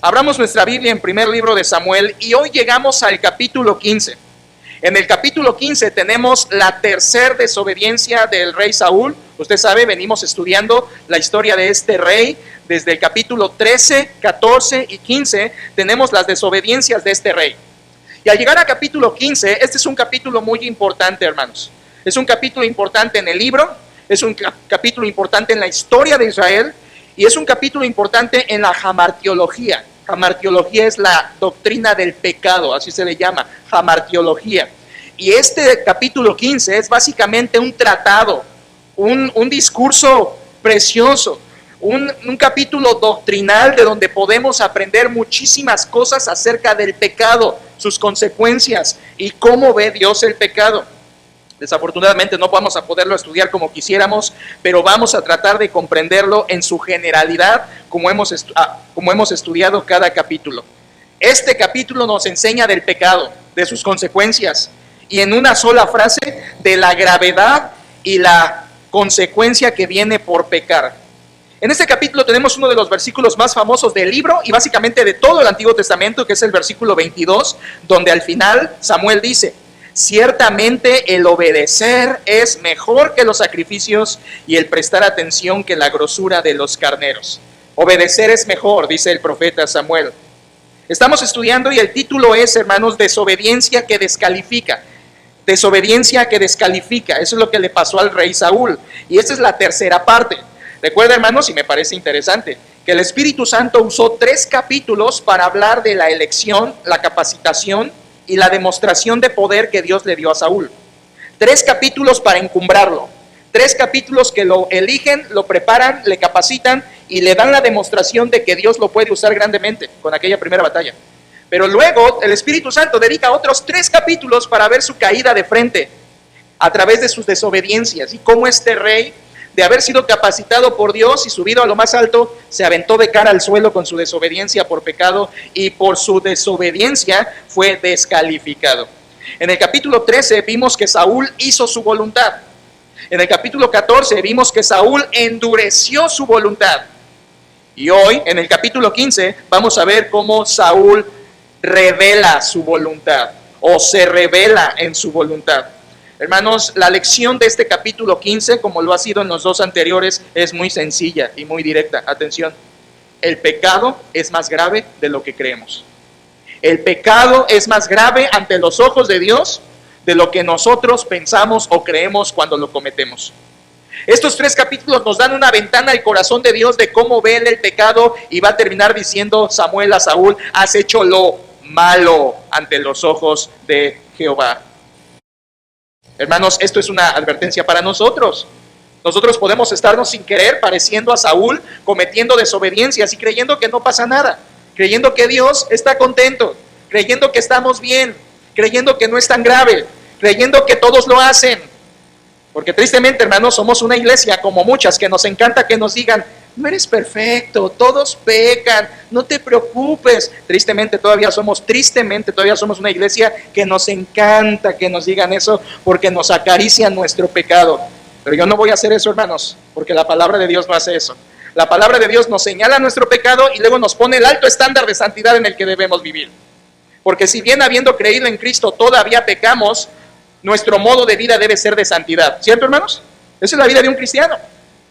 Abramos nuestra Biblia en primer libro de Samuel y hoy llegamos al capítulo 15. En el capítulo 15 tenemos la tercera desobediencia del rey Saúl. Usted sabe, venimos estudiando la historia de este rey. Desde el capítulo 13, 14 y 15 tenemos las desobediencias de este rey. Y al llegar al capítulo 15, este es un capítulo muy importante, hermanos. Es un capítulo importante en el libro, es un capítulo importante en la historia de Israel y es un capítulo importante en la hamartiología. Hamartiología es la doctrina del pecado, así se le llama, hamartiología. Y este capítulo 15 es básicamente un tratado, un discurso precioso, un capítulo doctrinal de donde podemos aprender muchísimas cosas acerca del pecado, sus consecuencias y cómo ve Dios el pecado. Desafortunadamente no vamos a poderlo estudiar como quisiéramos, pero vamos a tratar de comprenderlo en su generalidad, como hemos estudiado cada capítulo. Este capítulo nos enseña del pecado, de sus consecuencias, y en una sola frase, de la gravedad y la consecuencia que viene por pecar. En este capítulo tenemos uno de los versículos más famosos del libro y básicamente de todo el Antiguo Testamento, que es el versículo 22, donde al final Samuel dice: ciertamente el obedecer es mejor que los sacrificios y el prestar atención que la grosura de los carneros. Obedecer es mejor, dice el profeta Samuel. Estamos estudiando y el título es, hermanos, desobediencia que descalifica. Desobediencia que descalifica. Eso es lo que le pasó al rey Saúl. Y esta es la tercera parte. Recuerda, hermanos, y me parece interesante, que el Espíritu Santo usó 3 capítulos para hablar de la elección, la capacitación y la demostración de poder que Dios le dio a Saúl. 3 capítulos para encumbrarlo. 3 capítulos que lo eligen, lo preparan, le capacitan y le dan la demostración de que Dios lo puede usar grandemente con aquella primera batalla. Pero luego el Espíritu Santo dedica otros 3 capítulos para ver su caída de frente a través de sus desobediencias y cómo este rey, de haber sido capacitado por Dios y subido a lo más alto, se aventó de cara al suelo con su desobediencia por pecado y por su desobediencia fue descalificado. En el capítulo 13 vimos que Saúl hizo su voluntad. En el capítulo 14 vimos que Saúl endureció su voluntad. Y hoy, en el capítulo 15, vamos a ver cómo Saúl revela su voluntad o se revela en su voluntad. Hermanos, la lección de este capítulo 15, como lo ha sido en los 2 anteriores, es muy sencilla y muy directa. Atención, el pecado es más grave de lo que creemos. El pecado es más grave ante los ojos de Dios de lo que nosotros pensamos o creemos cuando lo cometemos. Estos 3 capítulos nos dan una ventana al corazón de Dios de cómo ve él el pecado y va a terminar diciendo Samuel a Saúl: has hecho lo malo ante los ojos de Jehová. Hermanos, esto es una advertencia para nosotros. Nosotros podemos estarnos sin querer pareciendo a Saúl, cometiendo desobediencias y creyendo que no pasa nada, creyendo que Dios está contento, creyendo que estamos bien, creyendo que no es tan grave, creyendo que todos lo hacen. Porque tristemente, hermanos, somos una iglesia como muchas que nos encanta que nos digan: no eres perfecto, todos pecan, no te preocupes. Tristemente todavía somos una iglesia que nos encanta que nos digan eso porque nos acarician nuestro pecado. Pero yo no voy a hacer eso, hermanos, porque la palabra de Dios no hace eso. La palabra de Dios nos señala nuestro pecado y luego nos pone el alto estándar de santidad en el que debemos vivir. Porque si bien habiendo creído en Cristo todavía pecamos, nuestro modo de vida debe ser de santidad. ¿Cierto, hermanos? Esa es la vida de un cristiano.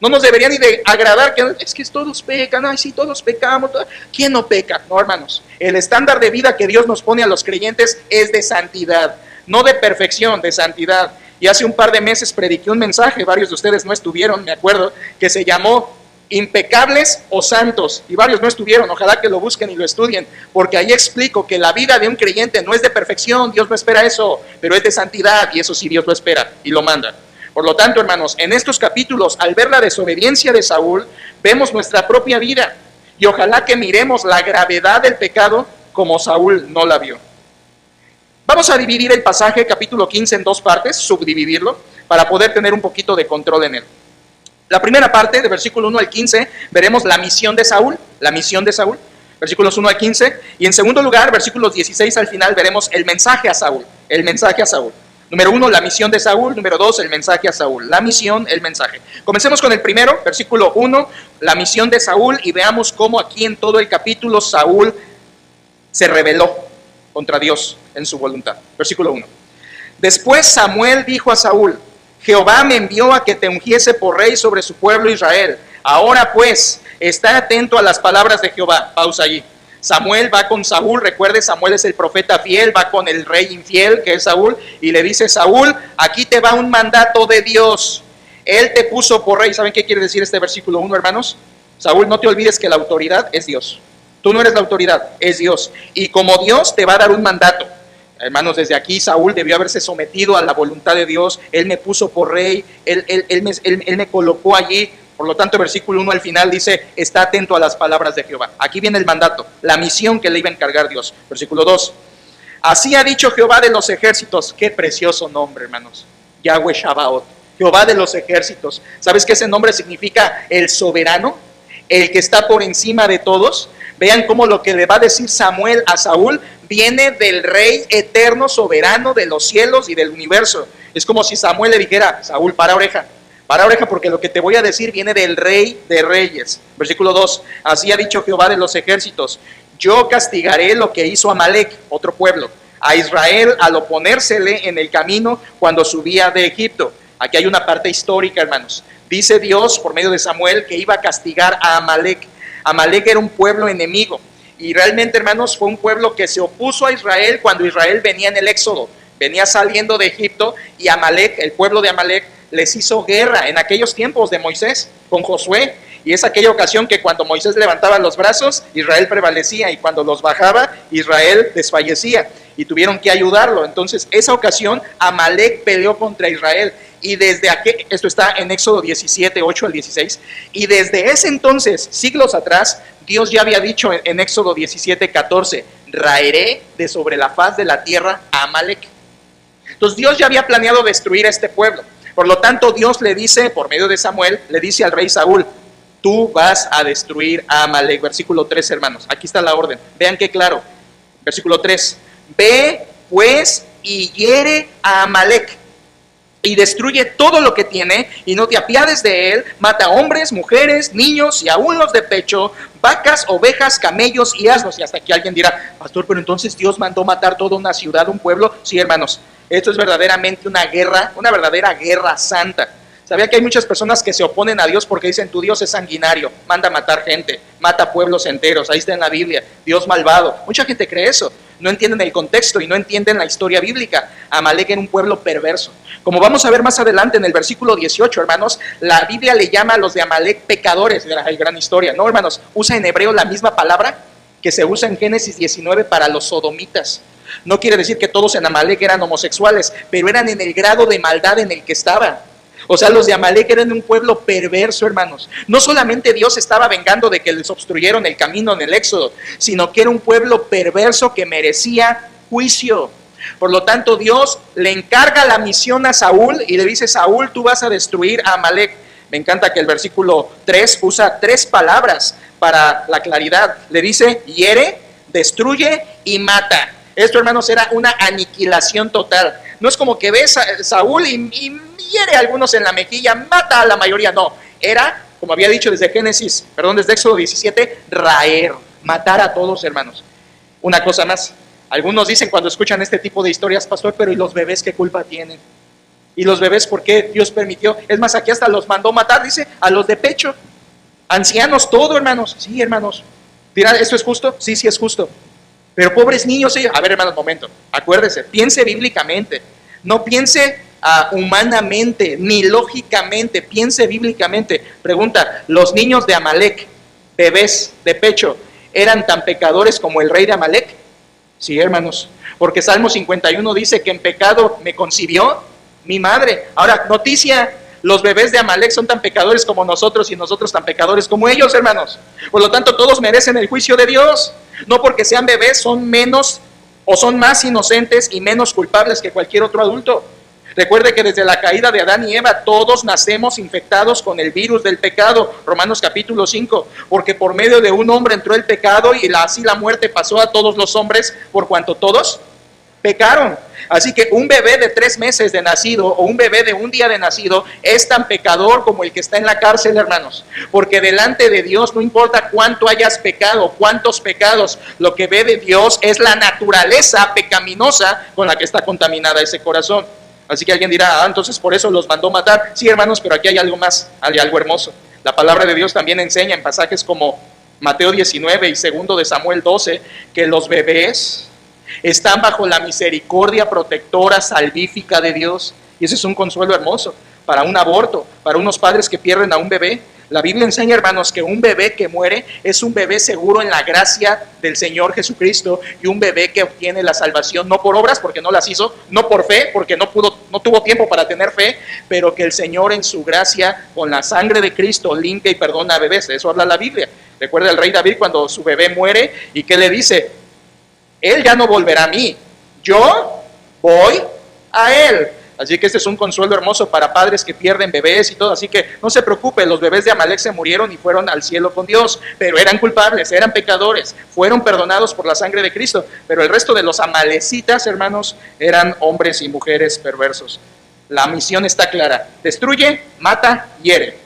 No nos debería ni de agradar que es que todos pecan. Ay, sí, todos pecamos. ¿Quién no peca? No, hermanos. El estándar de vida que Dios nos pone a los creyentes es de santidad, no de perfección, de santidad. Y hace un par de meses prediqué un mensaje, varios de ustedes no estuvieron, me acuerdo, que se llamó Impecables o Santos, y varios no estuvieron. Ojalá que lo busquen y lo estudien, porque ahí explico que la vida de un creyente no es de perfección, Dios no espera eso, pero es de santidad, y eso sí Dios lo espera y lo manda. Por lo tanto, hermanos, en estos capítulos, al ver la desobediencia de Saúl, vemos nuestra propia vida, y ojalá que miremos la gravedad del pecado como Saúl no la vio. Vamos a dividir el pasaje, capítulo 15, en 2 partes, subdividirlo, para poder tener un poquito de control en él. La primera parte, de versículo 1 al 15, veremos la misión de Saúl, versículos 1 al 15, y en segundo lugar, versículos 16 al final, veremos el mensaje a Saúl, Número 1, la misión de Saúl. Número 2, el mensaje a Saúl. La misión, el mensaje. Comencemos con el primero, versículo 1, la misión de Saúl, y veamos cómo aquí en todo el capítulo Saúl se rebeló contra Dios en su voluntad. Versículo 1. Después Samuel dijo a Saúl: Jehová me envió a que te ungiese por rey sobre su pueblo Israel. Ahora pues, está atento a las palabras de Jehová. Pausa allí. Samuel va con Saúl, recuerde, Samuel es el profeta fiel, va con el rey infiel que es Saúl, y le dice: Saúl, aquí te va un mandato de Dios. Él te puso por rey. ¿Saben qué quiere decir este versículo 1, hermanos? Saúl, no te olvides que la autoridad es Dios. Tú no eres la autoridad, es Dios. Y como Dios te va a dar un mandato. Hermanos, desde aquí Saúl debió haberse sometido a la voluntad de Dios. Él me puso por rey, él me colocó allí. Por lo tanto, versículo 1 al final dice: está atento a las palabras de Jehová. Aquí viene el mandato, la misión que le iba a encargar Dios. Versículo 2. Así ha dicho Jehová de los ejércitos. Qué precioso nombre, hermanos. Yahweh Shabaoth, Jehová de los ejércitos. ¿Sabes qué ese nombre significa? El soberano, el que está por encima de todos. Vean cómo lo que le va a decir Samuel a Saúl viene del Rey eterno, soberano de los cielos y del universo. Es como si Samuel le dijera: Saúl, para oreja, porque lo que te voy a decir viene del Rey de Reyes. Versículo 2, así ha dicho Jehová de los ejércitos: yo castigaré lo que hizo Amalec, otro pueblo, a Israel al oponérsele en el camino cuando subía de Egipto. Aquí hay una parte histórica, hermanos. Dice Dios por medio de Samuel que iba a castigar a Amalec. Amalec era un pueblo enemigo. Y realmente, hermanos, fue un pueblo que se opuso a Israel cuando Israel venía en el éxodo. Venía saliendo de Egipto, y Amalec, el pueblo de Amalec, les hizo guerra en aquellos tiempos de Moisés con Josué. Y es aquella ocasión que cuando Moisés levantaba los brazos, Israel prevalecía, y cuando los bajaba, Israel desfallecía y tuvieron que ayudarlo. Entonces, esa ocasión, Amalec peleó contra Israel. Y desde aquí, esto está en Éxodo 17, 8 al 16, y desde ese entonces, siglos atrás, Dios ya había dicho en Éxodo 17, 14, raeré de sobre la faz de la tierra a Amalec. Entonces Dios ya había planeado destruir a este pueblo. Por lo tanto, Dios le dice, por medio de Samuel, le dice al rey Saúl: tú vas a destruir a Amalec. Versículo 3, hermanos, aquí está la orden. Vean qué claro. Versículo 3, ve pues y hiere a Amalec, y destruye todo lo que tiene, y no te apiades de él. Mata hombres, mujeres, niños, y aún los de pecho, vacas, ovejas, camellos y asnos. Y hasta aquí alguien dirá: pastor, pero entonces Dios mandó matar toda una ciudad, un pueblo. Sí, hermanos, esto es verdaderamente una guerra, una verdadera guerra santa. ¿Sabía que hay muchas personas que se oponen a Dios porque dicen: tu Dios es sanguinario, manda matar gente, mata pueblos enteros? Ahí está en la Biblia, Dios malvado. Mucha gente cree eso, no entienden el contexto y no entienden la historia bíblica. Amalec era un pueblo perverso. Como vamos a ver más adelante en el versículo 18, hermanos, la Biblia le llama a los de Amalec pecadores. Hay gran historia, ¿no, hermanos? Usa en hebreo la misma palabra que se usa en Génesis 19 para los sodomitas. No quiere decir que todos en Amalec eran homosexuales, pero eran en el grado de maldad en el que estaban. O sea, los de Amalec eran un pueblo perverso, hermanos. No solamente Dios estaba vengando de que les obstruyeron el camino en el Éxodo, sino que era un pueblo perverso que merecía juicio. Por lo tanto, Dios le encarga la misión a Saúl y le dice: Saúl, tú vas a destruir a Amalec. Me encanta que el versículo 3 usa 3 palabras para la claridad. Le dice: hiere, destruye y mata. Esto, hermanos, era una aniquilación total. No es como que ves a Saúl y hiere a algunos en la mejilla, mata a la mayoría. No, era, como había dicho desde desde Éxodo 17, raer, matar a todos, hermanos. Una cosa más, algunos dicen cuando escuchan este tipo de historias: pastor, pero ¿y los bebés qué culpa tienen? ¿Y los bebés por qué Dios permitió? Es más, aquí hasta los mandó matar, dice, a los de pecho, ancianos, todo, hermanos. Sí, hermanos. Dirán: ¿esto es justo? Sí, sí es justo. Pero pobres niños ellos. A ver, hermanos, momento, acuérdese, piense bíblicamente, no piense humanamente, ni lógicamente, piense bíblicamente. Pregunta: ¿los niños de Amalec, bebés de pecho, eran tan pecadores como el rey de Amalec? Sí, hermanos, porque Salmo 51 dice que en pecado me concibió mi madre. Ahora, noticia: los bebés de Amalec son tan pecadores como nosotros y nosotros tan pecadores como ellos, hermanos. Por lo tanto, todos merecen el juicio de Dios. No porque sean bebés son menos o son más inocentes y menos culpables que cualquier otro adulto. Recuerde que desde la caída de Adán y Eva todos nacemos infectados con el virus del pecado. Romanos capítulo 5, porque por medio de un hombre entró el pecado y así la muerte pasó a todos los hombres, por cuanto todos pecaron. Así que un bebé de 3 meses de nacido o un bebé de un día de nacido es tan pecador como el que está en la cárcel, hermanos. Porque delante de Dios no importa cuánto hayas pecado, cuántos pecados, lo que ve de Dios es la naturaleza pecaminosa con la que está contaminada ese corazón. Así que alguien dirá, entonces por eso los mandó matar. Sí, hermanos, pero aquí hay algo más, hay algo hermoso. La palabra de Dios también enseña en pasajes como Mateo 19 y 2 de Samuel 12, que los bebés están bajo la misericordia protectora salvífica de Dios. Y ese es un consuelo hermoso para un aborto, para unos padres que pierden a un bebé. La Biblia enseña, hermanos, que un bebé que muere es un bebé seguro en la gracia del Señor Jesucristo, y un bebé que obtiene la salvación no por obras, porque no las hizo, no por fe, porque no tuvo tiempo para tener fe, pero que el Señor en su gracia, con la sangre de Cristo, limpia y perdona a bebés. De eso habla la Biblia. Recuerda el rey David cuando su bebé muere, ¿y qué le dice? Él ya no volverá a mí, yo voy a él. Así que este es un consuelo hermoso para padres que pierden bebés y todo. Así que no se preocupe, los bebés de Amalek se murieron y fueron al cielo con Dios, pero eran culpables, eran pecadores, fueron perdonados por la sangre de Cristo. Pero el resto de los amalecitas, hermanos, eran hombres y mujeres perversos. La misión está clara: destruye, mata, hiere.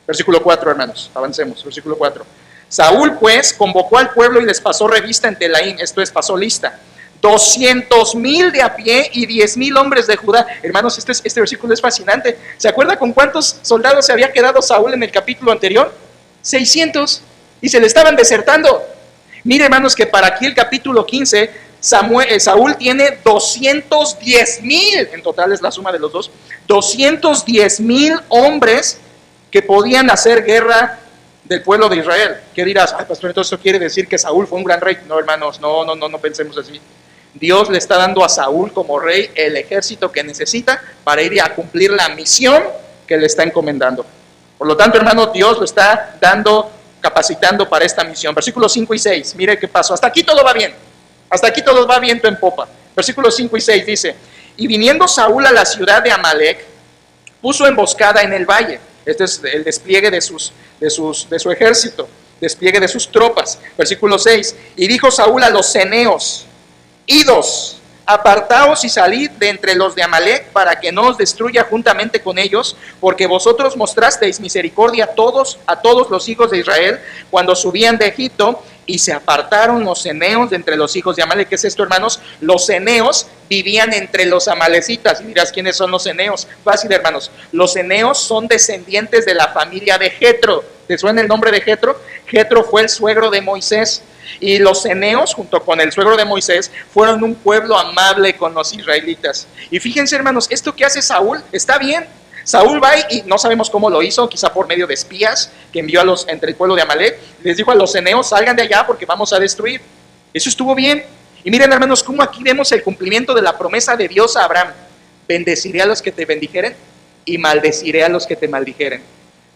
Versículo 4, hermanos, avancemos, versículo 4. Saúl pues convocó al pueblo y les pasó revista en Telaín, esto es, pasó lista. 200,000 de a pie y 10,000 hombres de Judá. Hermanos, este versículo es fascinante. ¿Se acuerda con cuántos soldados se había quedado Saúl en el capítulo anterior? 600. Y se le estaban desertando. Mire, hermanos, que para aquí el capítulo 15, Saúl tiene 210,000. En total es la suma de los dos. 210,000 hombres que podían hacer guerra del pueblo de Israel. ¿Qué dirás? Pastor, entonces esto quiere decir que Saúl fue un gran rey. No, hermanos, no pensemos así. Dios le está dando a Saúl como rey el ejército que necesita para ir a cumplir la misión que le está encomendando. Por lo tanto, hermano, Dios lo está dando, capacitando para esta misión. Versículos 5 y 6, mire qué pasó. Hasta aquí todo va bien. Hasta aquí todo va viento en popa. Versículos 5 y 6 dice: y viniendo Saúl a la ciudad de Amalek, puso emboscada en el valle. Este es el despliegue de su ejército, despliegue de sus tropas. Versículo 6, y dijo Saúl a los ceneos: idos, apartaos y salid de entre los de Amalek, para que no os destruya juntamente con ellos, porque vosotros mostrasteis misericordia a todos los hijos de Israel cuando subían de Egipto. Y se apartaron los ceneos de entre los hijos de Amalek. ¿Qué es esto, hermanos? Los ceneos vivían entre los amalecitas. Y dirás, ¿quiénes son los ceneos? Fácil, hermanos. Los ceneos son descendientes de la familia de Jetro. ¿Te suena el nombre de Jetro? Jetro fue el suegro de Moisés. Y los ceneos, junto con el suegro de Moisés, fueron un pueblo amable con los israelitas. Y fíjense, hermanos, esto que hace Saúl está bien. Saúl va y no sabemos cómo lo hizo, quizá por medio de espías que envió entre el pueblo de Amalek. Les dijo a los ceneos: salgan de allá porque vamos a destruir. Eso estuvo bien. Y miren, hermanos, cómo aquí vemos el cumplimiento de la promesa de Dios a Abraham: bendeciré a los que te bendijeren y maldeciré a los que te maldijeren.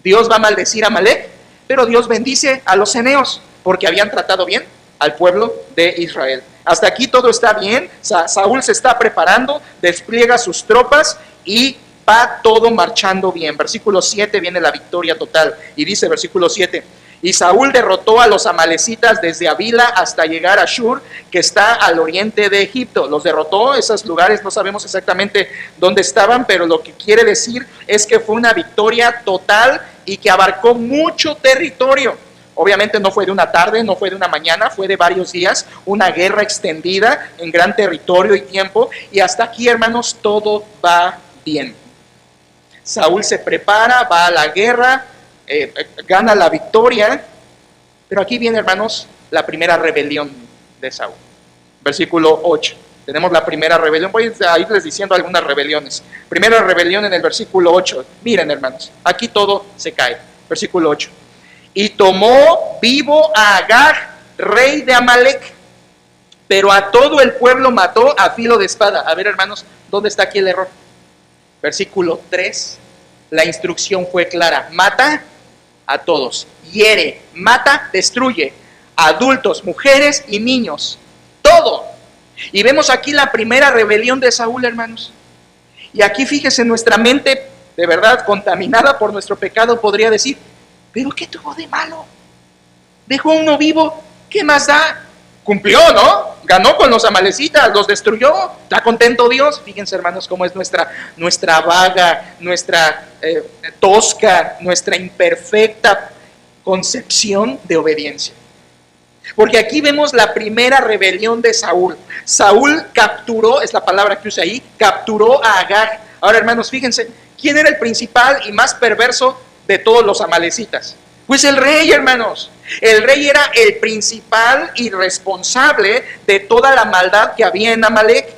Dios va a maldecir a Amalek, pero Dios bendice a los ceneos porque habían tratado bien al pueblo de Israel. Hasta aquí todo está bien. Saúl se está preparando, despliega sus tropas y va todo marchando bien. Versículo 7 viene la victoria total. Y dice versículo 7: y Saúl derrotó a los amalecitas desde Avila hasta llegar a Shur, que está al oriente de Egipto. Los derrotó. Esos lugares no sabemos exactamente dónde estaban, pero lo que quiere decir es que fue una victoria total y que abarcó mucho territorio. Obviamente no fue de una tarde, no fue de una mañana, fue de varios días, una guerra extendida en gran territorio y tiempo. Y hasta aquí, hermanos, todo va bien. Saúl se prepara, va a la guerra, gana la victoria, pero aquí viene, hermanos, la primera rebelión de Saúl. Versículo 8, tenemos la primera rebelión. Voy a irles diciendo algunas rebeliones. Primera rebelión en el versículo 8. Miren, hermanos, aquí todo se cae. Versículo 8: y tomó vivo a Agag, rey de Amalek, pero a todo el pueblo mató a filo de espada. A ver, hermanos, ¿dónde está aquí el error? Versículo 3, la instrucción fue clara: mata a todos, hiere, mata, destruye, adultos, mujeres y niños, todo. Y vemos aquí la primera rebelión de Saúl, hermanos. Y aquí fíjese, nuestra mente, de verdad contaminada por nuestro pecado, podría decir: ¿pero qué tuvo de malo? Dejó a uno vivo, ¿qué más da? Cumplió, ¿no? ganó con los amalecitas, los destruyó. ¿Está contento Dios? Fíjense, hermanos, cómo es nuestra vaga, nuestra tosca, nuestra imperfecta concepción de obediencia. Porque aquí vemos la primera rebelión de Saúl. Saúl capturó, es la palabra que usa ahí, capturó a Agag. Ahora, hermanos, fíjense, ¿quién era el principal y más perverso de todos los amalecitas? Pues el rey, hermanos. El rey era el principal y responsable de toda la maldad que había en Amalec.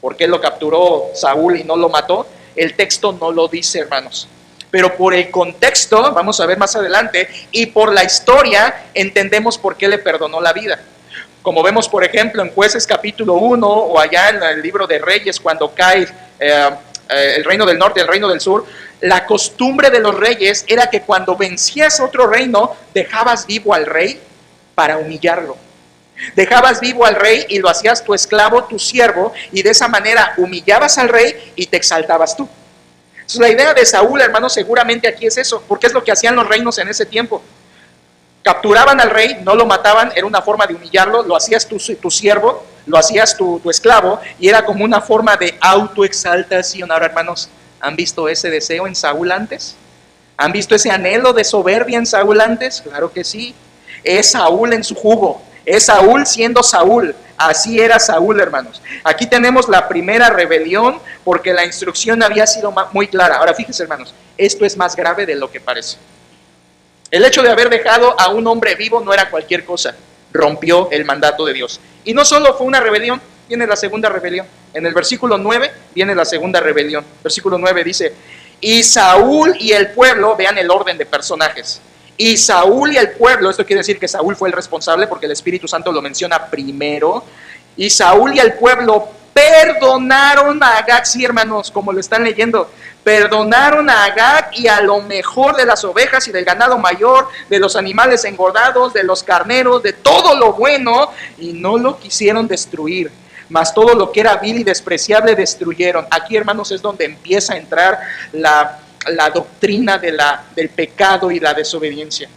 ¿Por qué lo capturó Saúl y no lo mató? El texto no lo dice, hermanos. Pero por el contexto, vamos a ver más adelante, y por la historia, entendemos por qué le perdonó la vida. Como vemos, por ejemplo, en Jueces capítulo 1, o allá en el libro de Reyes, cuando cae el reino del norte y el reino del sur, la costumbre de los reyes era que cuando vencías otro reino, dejabas vivo al rey para humillarlo. Dejabas vivo al rey y lo hacías tu esclavo, tu siervo, y de esa manera humillabas al rey y te exaltabas tú. Entonces, la idea de Saúl, hermanos, seguramente aquí es eso, porque es lo que hacían los reinos en ese tiempo. Capturaban al rey, no lo mataban, era una forma de humillarlo, lo hacías tu siervo, lo hacías tu esclavo, y era como una forma de autoexaltación. Ahora, hermanos, ¿han visto ese deseo en Saúl antes? ¿Han visto ese anhelo de soberbia en Saúl antes? Claro que sí. Es Saúl en su jugo, es Saúl siendo Saúl. Así era Saúl, hermanos. Aquí tenemos la primera rebelión porque la instrucción había sido muy clara. Ahora fíjense, hermanos, esto es más grave de lo que parece. El hecho de haber dejado a un hombre vivo no era cualquier cosa. Rompió el mandato de Dios. Y no solo fue una rebelión, viene la segunda rebelión. En el versículo 9 viene la segunda rebelión. Versículo 9 dice, y Saúl y el pueblo, vean el orden de personajes. Y Saúl y el pueblo, esto quiere decir que Saúl fue el responsable porque el Espíritu Santo lo menciona primero. Y Saúl y el pueblo perdonaron a Agag, sí, hermanos, como lo están leyendo. Perdonaron a Agag y a lo mejor de las ovejas y del ganado mayor, de los animales engordados, de los carneros, de todo lo bueno, y no lo quisieron destruir. Mas todo lo que era vil y despreciable destruyeron. Aquí, hermanos, es donde empieza a entrar la doctrina del pecado y la desobediencia.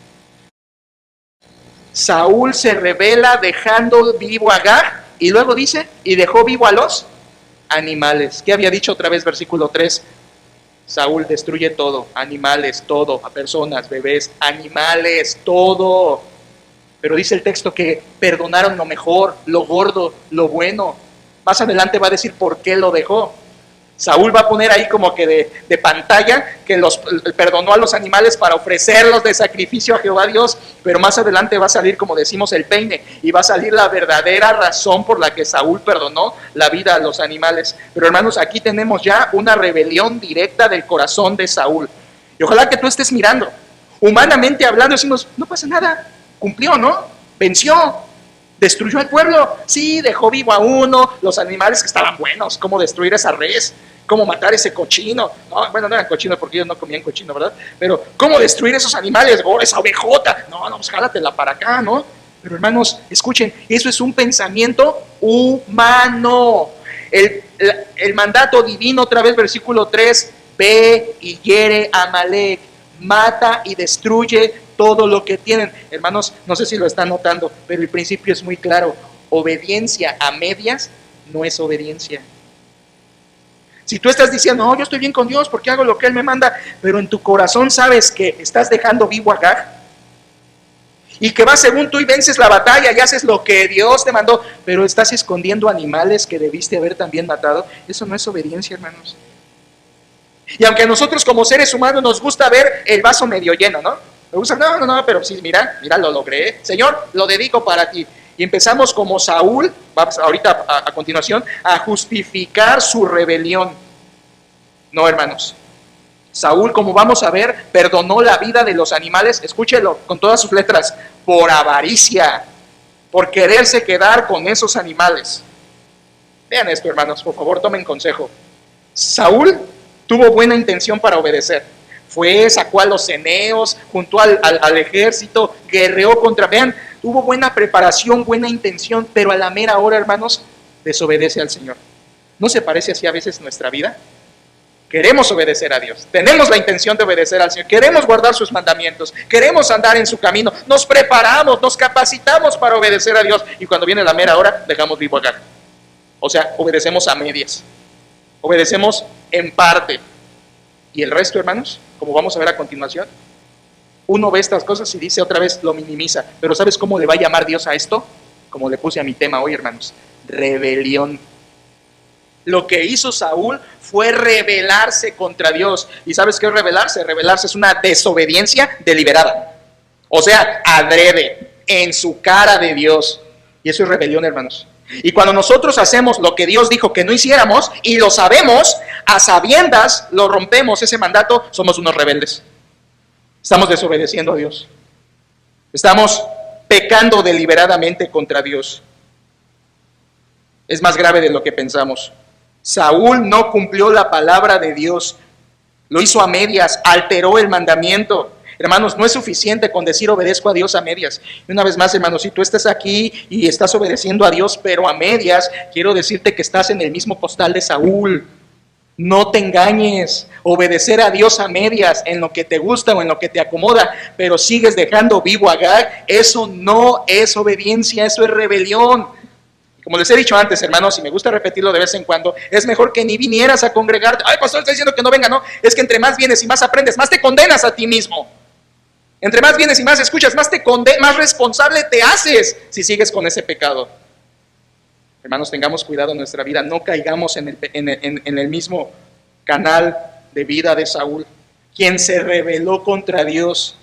Saúl se rebela dejando vivo a Agag y luego dice, y dejó vivo a los animales. ¿Qué había dicho otra vez versículo 3? Saúl destruye todo, animales, todo, a personas, bebés, animales, todo. Pero dice el texto que perdonaron lo mejor, lo gordo, lo bueno. Más adelante va a decir por qué lo dejó. Saúl va a poner ahí como que de pantalla que perdonó a los animales para ofrecerlos de sacrificio a Jehová Dios, pero más adelante va a salir, como decimos, el peine, y va a salir la verdadera razón por la que Saúl perdonó la vida a los animales. Pero hermanos, aquí tenemos ya una rebelión directa del corazón de Saúl. Y ojalá que tú estés mirando, humanamente hablando, decimos, no pasa nada, cumplió, ¿no? Venció. ¿Destruyó al pueblo? Sí, dejó vivo a uno, los animales que estaban buenos, cómo destruir esa res, cómo matar ese cochino. No, bueno, no eran cochinos porque ellos no comían cochino, ¿verdad? Pero, ¿cómo destruir esos animales? Oh, esa ovejota. No, pues jálatela para acá, ¿no? Pero hermanos, escuchen, eso es un pensamiento humano. El mandato divino, otra vez, versículo 3, ve y hiere a Amalec, mata y destruye todo lo que tienen. Hermanos, no sé si lo están notando, pero el principio es muy claro. Obediencia a medias no es obediencia. Si tú estás diciendo, no, yo estoy bien con Dios porque hago lo que Él me manda, pero en tu corazón sabes que estás dejando vivo a Agag y que vas según tú y vences la batalla y haces lo que Dios te mandó, pero estás escondiendo animales que debiste haber también matado, eso no es obediencia, hermanos. Y aunque a nosotros como seres humanos nos gusta ver el vaso medio lleno, ¿no? Me gusta, no, pero sí, mira, lo logré. Señor, lo dedico para ti. Y empezamos como Saúl, vamos ahorita a continuación, a justificar su rebelión. No, hermanos. Saúl, como vamos a ver, perdonó la vida de los animales, escúchelo con todas sus letras, por avaricia, por quererse quedar con esos animales. Vean esto, hermanos, por favor, tomen consejo. Saúl tuvo buena intención para obedecer. Fue, sacó a los ceneos, juntó al ejército, guerreó contra, vean, tuvo buena preparación, buena intención, pero a la mera hora, hermanos, desobedece al Señor. ¿No se parece así a veces nuestra vida? queremos obedecer a Dios, tenemos la intención de obedecer al Señor, queremos guardar sus mandamientos, queremos andar en su camino, nos preparamos, nos capacitamos para obedecer a Dios, y cuando viene la mera hora, dejamos vivo acá. O sea, obedecemos a medias, obedecemos en parte, y el resto, hermanos, como vamos a ver a continuación, uno ve estas cosas y dice otra vez, lo minimiza. Pero ¿sabes cómo le va a llamar Dios a esto? Como le puse a mi tema hoy, hermanos, rebelión. Lo que hizo Saúl fue rebelarse contra Dios. ¿Y sabes qué es rebelarse? Rebelarse es una desobediencia deliberada. O sea, adrede, en su cara de Dios. Y eso es rebelión, hermanos. Y cuando nosotros hacemos lo que Dios dijo que no hiciéramos y lo sabemos, a sabiendas lo rompemos ese mandato, somos unos rebeldes. Estamos desobedeciendo a Dios. Estamos pecando deliberadamente contra Dios. Es más grave de lo que pensamos. Saúl no cumplió la palabra de Dios. Lo hizo a medias, alteró el mandamiento. Hermanos, no es suficiente con decir obedezco a Dios a medias. Y una vez más, hermanos, si tú estás aquí y estás obedeciendo a Dios, pero a medias, quiero decirte que estás en el mismo costal de Saúl. No te engañes, obedecer a Dios a medias, en lo que te gusta o en lo que te acomoda, pero sigues dejando vivo a Agag, eso no es obediencia, eso es rebelión. Como les he dicho antes, hermanos, y me gusta repetirlo de vez en cuando, es mejor que ni vinieras a congregarte. Ay, pastor, está diciendo que no venga. No, es que entre más vienes y más aprendes, más te condenas a ti mismo. Entre más vienes y más escuchas, más responsable te haces si sigues con ese pecado. Hermanos, tengamos cuidado en nuestra vida, no caigamos en el mismo canal de vida de Saúl, quien se rebeló contra Dios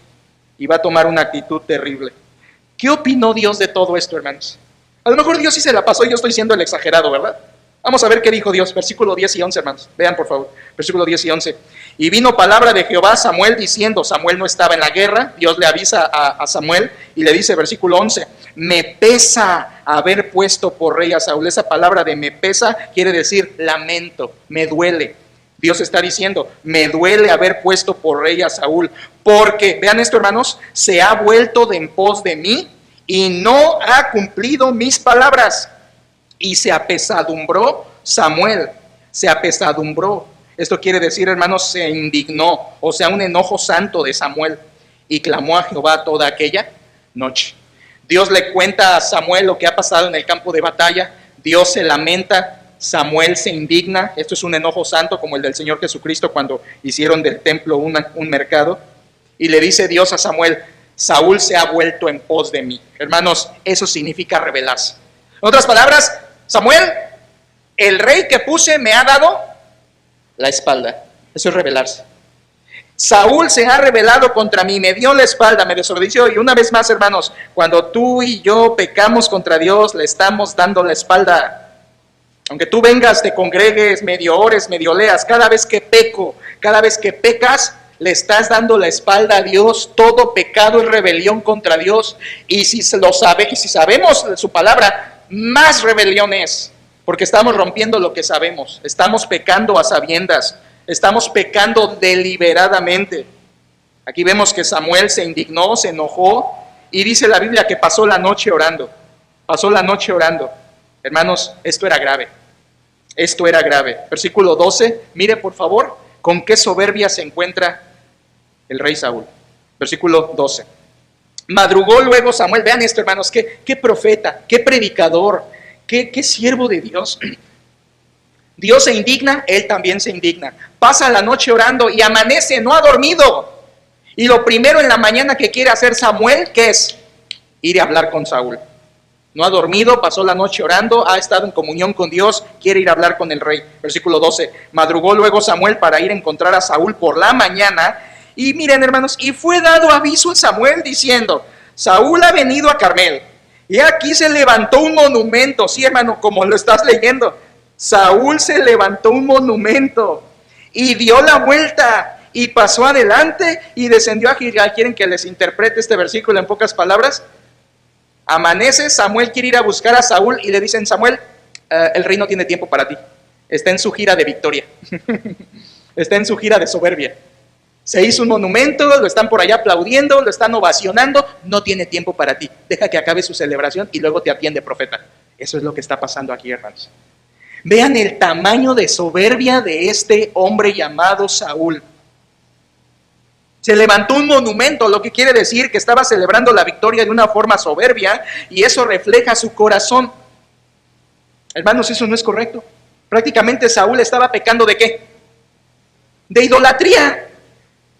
y va a tomar una actitud terrible. ¿Qué opinó Dios de todo esto, hermanos? A lo mejor Dios sí se la pasó y yo estoy siendo el exagerado, ¿verdad? Vamos a ver qué dijo Dios, versículo 10 y 11, hermanos. Vean, por favor, versículo 10 y 11. Y vino palabra de Jehová a Samuel diciendo, Samuel no estaba en la guerra, Dios le avisa a Samuel y le dice, versículo 11, me pesa haber puesto por rey a Saúl. Esa palabra de me pesa quiere decir lamento, me duele. Dios está diciendo, me duele haber puesto por rey a Saúl, porque, vean esto, hermanos, se ha vuelto de en pos de mí y no ha cumplido mis palabras. Y se apesadumbró Samuel, se apesadumbró. Esto quiere decir, hermanos, se indignó, o sea, un enojo santo de Samuel. Y clamó a Jehová toda aquella noche. Dios le cuenta a Samuel lo que ha pasado en el campo de batalla. Dios se lamenta, Samuel se indigna. Esto es un enojo santo como el del Señor Jesucristo cuando hicieron del templo un mercado. Y le dice Dios a Samuel, Saúl se ha vuelto en pos de mí. Hermanos, eso significa rebelarse. En otras palabras, Samuel, el rey que puse me ha dado la espalda. Eso es rebelarse. Saúl se ha rebelado contra mí, me dio la espalda, me desobedeció. Y una vez más, hermanos, cuando tú y yo pecamos contra Dios, le estamos dando la espalda. Aunque tú vengas, te congregues, medio ores, medio leas, cada vez que peco, cada vez que pecas, le estás dando la espalda a Dios. Todo pecado es rebelión contra Dios. Y si sabemos su palabra, más rebelión es, porque estamos rompiendo lo que sabemos, estamos pecando a sabiendas, estamos pecando deliberadamente. Aquí vemos que Samuel se indignó, se enojó, y dice la Biblia que pasó la noche orando. Hermanos, esto era grave. Versículo 12, mire por favor con qué soberbia se encuentra el rey Saúl. Versículo 12. Madrugó luego Samuel, vean esto, hermanos, qué profeta, qué predicador, qué siervo de Dios. Dios se indigna, él también se indigna. Pasa la noche orando y amanece, no ha dormido. Y lo primero en la mañana que quiere hacer Samuel, ¿qué es? Ir a hablar con Saúl. No ha dormido, pasó la noche orando, ha estado en comunión con Dios, quiere ir a hablar con el rey. Versículo 12, madrugó luego Samuel para ir a encontrar a Saúl por la mañana. Y miren, hermanos, y fue dado aviso a Samuel diciendo, Saúl ha venido a Carmel, y aquí se levantó un monumento. Sí, hermano, como lo estás leyendo, Saúl se levantó un monumento, y dio la vuelta, y pasó adelante, y descendió a Gilgal. ¿Quieren que les interprete este versículo en pocas palabras? Amanece, Samuel quiere ir a buscar a Saúl, y le dicen, Samuel, el rey no tiene tiempo para ti, está en su gira de victoria, está en su gira de soberbia. Se hizo un monumento, lo están por allá aplaudiendo, lo están ovacionando, no tiene tiempo para ti. Deja que acabe su celebración y luego te atiende, profeta. Eso es lo que está pasando aquí, hermanos. Vean el tamaño de soberbia de este hombre llamado Saúl. Se levantó un monumento, lo que quiere decir que estaba celebrando la victoria de una forma soberbia, y eso refleja su corazón. Hermanos, eso no es correcto. Prácticamente Saúl estaba pecando ¿de qué? De idolatría,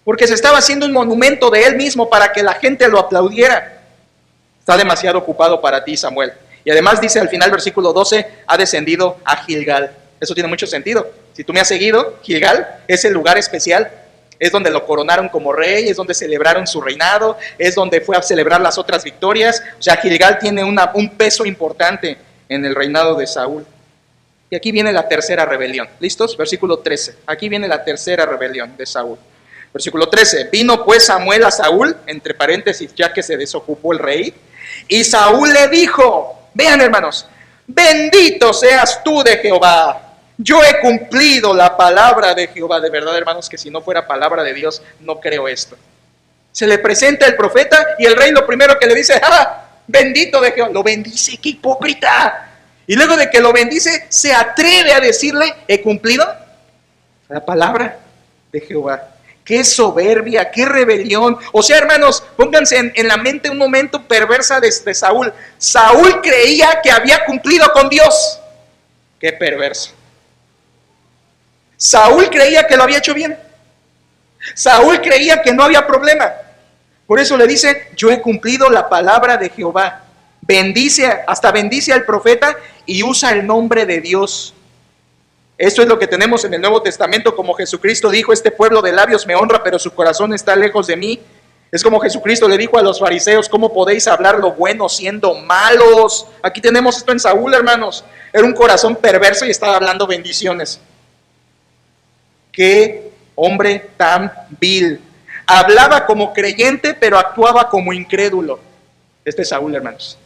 porque se estaba haciendo un monumento de él mismo para que la gente lo aplaudiera. Está demasiado ocupado para ti, Samuel. Y además dice al final, versículo 12, ha descendido a Gilgal. Eso tiene mucho sentido. Si tú me has seguido, Gilgal es el lugar especial. Es donde lo coronaron como rey, es donde celebraron su reinado, es donde fue a celebrar las otras victorias. O sea, Gilgal tiene un peso importante en el reinado de Saúl. Y aquí viene la tercera rebelión. ¿Listos? Versículo 13. Aquí viene la tercera rebelión de Saúl. Versículo 13. Vino pues Samuel a Saúl, entre paréntesis, ya que se desocupó el rey, y Saúl le dijo, vean hermanos, bendito seas tú de Jehová. Yo he cumplido la palabra de Jehová. De verdad, hermanos, que si no fuera palabra de Dios, no creo esto. Se le presenta el profeta y el rey lo primero que le dice, bendito de Jehová. Lo bendice, qué hipócrita. Y luego de que lo bendice, se atreve a decirle, he cumplido la palabra de Jehová. Qué soberbia, qué rebelión. O sea, hermanos, pónganse en la mente un momento perversa de Saúl. Saúl creía que había cumplido con Dios. Qué perverso. Saúl creía que lo había hecho bien. Saúl creía que no había problema. Por eso le dice, yo he cumplido la palabra de Jehová. Hasta bendice al profeta y usa el nombre de Dios. Esto es lo que tenemos en el Nuevo Testamento, como Jesucristo dijo, este pueblo de labios me honra, pero su corazón está lejos de mí. Es como Jesucristo le dijo a los fariseos, ¿cómo podéis hablar lo bueno siendo malos? Aquí tenemos esto en Saúl, hermanos. Era un corazón perverso y estaba hablando bendiciones. ¡Qué hombre tan vil! Hablaba como creyente, pero actuaba como incrédulo. Este es Saúl, hermanos.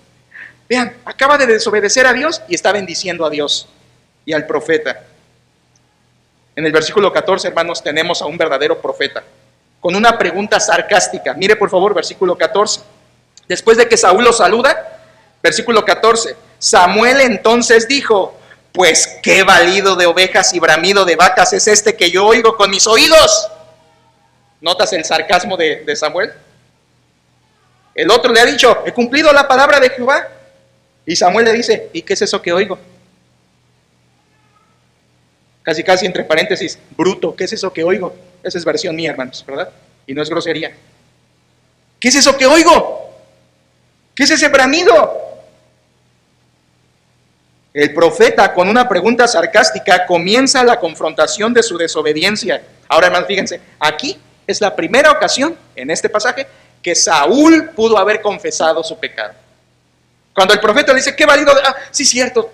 Vean, acaba de desobedecer a Dios y está bendiciendo a Dios y al profeta. En el versículo 14, hermanos, tenemos a un verdadero profeta, con una pregunta sarcástica. Mire, por favor, versículo 14. Después de que Saúl lo saluda, versículo 14, Samuel entonces dijo, pues qué balido de ovejas y bramido de vacas es este que yo oigo con mis oídos. ¿Notas el sarcasmo de Samuel? El otro le ha dicho, he cumplido la palabra de Jehová. Y Samuel le dice, ¿y qué es eso que oigo? Casi casi entre paréntesis, bruto, ¿qué es eso que oigo? Esa es versión mía, hermanos, ¿verdad? Y no es grosería. ¿Qué es eso que oigo? ¿Qué es ese bramido? El profeta, con una pregunta sarcástica, comienza la confrontación de su desobediencia. Ahora, hermanos, fíjense, aquí es la primera ocasión, en este pasaje, que Saúl pudo haber confesado su pecado. Cuando el profeta le dice, qué válido, sí, cierto,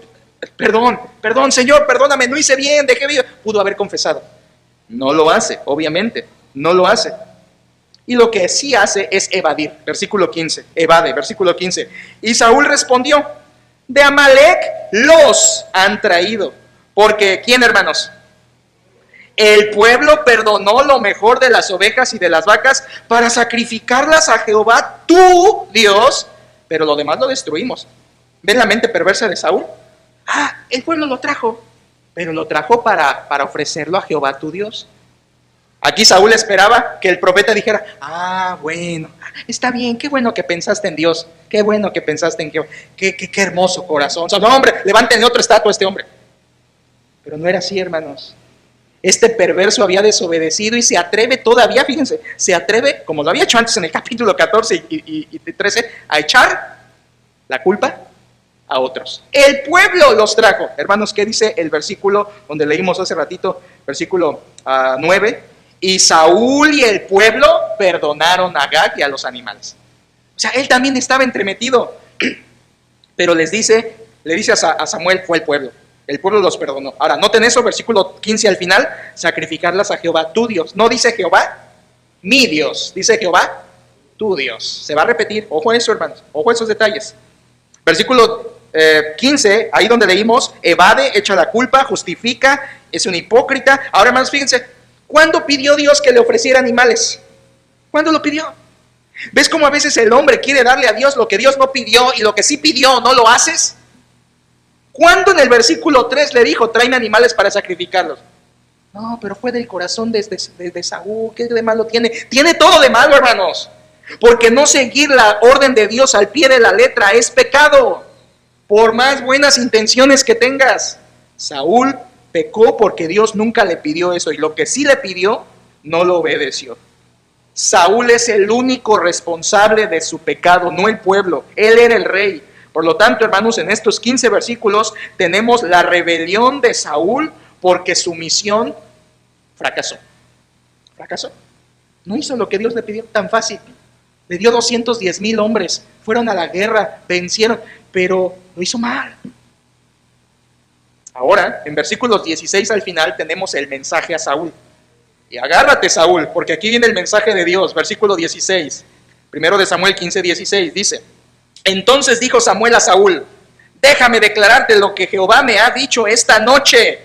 perdón, Señor, perdóname, no hice bien, dejé bien, pudo haber confesado. No lo hace, obviamente, no lo hace. Y lo que sí hace es evadir, versículo 15, evade, versículo 15. Y Saúl respondió, de Amalec los han traído. Porque, ¿quién, hermanos? El pueblo perdonó lo mejor de las ovejas y de las vacas para sacrificarlas a Jehová, tu Dios, pero lo demás lo destruimos. ¿Ven la mente perversa de Saúl? El pueblo lo trajo, pero lo trajo para ofrecerlo a Jehová, tu Dios. Aquí Saúl esperaba que el profeta dijera, bueno, está bien, qué bueno que pensaste en Dios, qué bueno que pensaste en Jehová, qué hermoso corazón. No, hombre, levántenle otra estatua a este hombre. Pero no era así, hermanos. Este perverso había desobedecido y se atreve todavía, fíjense, se atreve, como lo había hecho antes en el capítulo 14 y 13, a echar la culpa a otros. El pueblo los trajo. Hermanos, ¿qué dice el versículo donde leímos hace ratito? Versículo 9. Y Saúl y el pueblo perdonaron a Agag y a los animales. O sea, él también estaba entremetido. Pero le dice a Samuel, fue el pueblo. El pueblo los perdonó. Ahora, noten eso, versículo 15 al final, sacrificarlas a Jehová, tu Dios. No dice Jehová, mi Dios. Dice Jehová, tu Dios. Se va a repetir. Ojo a eso, hermanos. Ojo a esos detalles. Versículo 15, ahí donde leímos, evade, echa la culpa, justifica, es un hipócrita. Ahora, hermanos, fíjense, ¿cuándo pidió Dios que le ofreciera animales? ¿Cuándo lo pidió? ¿Ves cómo a veces el hombre quiere darle a Dios lo que Dios no pidió y lo que sí pidió no lo haces? ¿Cuándo en el versículo 3 le dijo, tráeme animales para sacrificarlos? No, pero fue del corazón de Saúl. ¿Qué de malo tiene? Tiene todo de malo, hermanos. Porque no seguir la orden de Dios al pie de la letra es pecado. Por más buenas intenciones que tengas. Saúl pecó porque Dios nunca le pidió eso. Y lo que sí le pidió, no lo obedeció. Saúl es el único responsable de su pecado, no el pueblo. Él era el rey. Por lo tanto, hermanos, en estos 15 versículos tenemos la rebelión de Saúl porque su misión fracasó. Fracasó. No hizo lo que Dios le pidió tan fácil. Le dio 210,000 hombres, fueron a la guerra, vencieron, pero lo hizo mal. Ahora, en versículos 16 al final tenemos el mensaje a Saúl. Y agárrate, Saúl, porque aquí viene el mensaje de Dios. Versículo 16, primero de Samuel 15:16, dice: Entonces dijo Samuel a Saúl: déjame declararte lo que Jehová me ha dicho esta noche.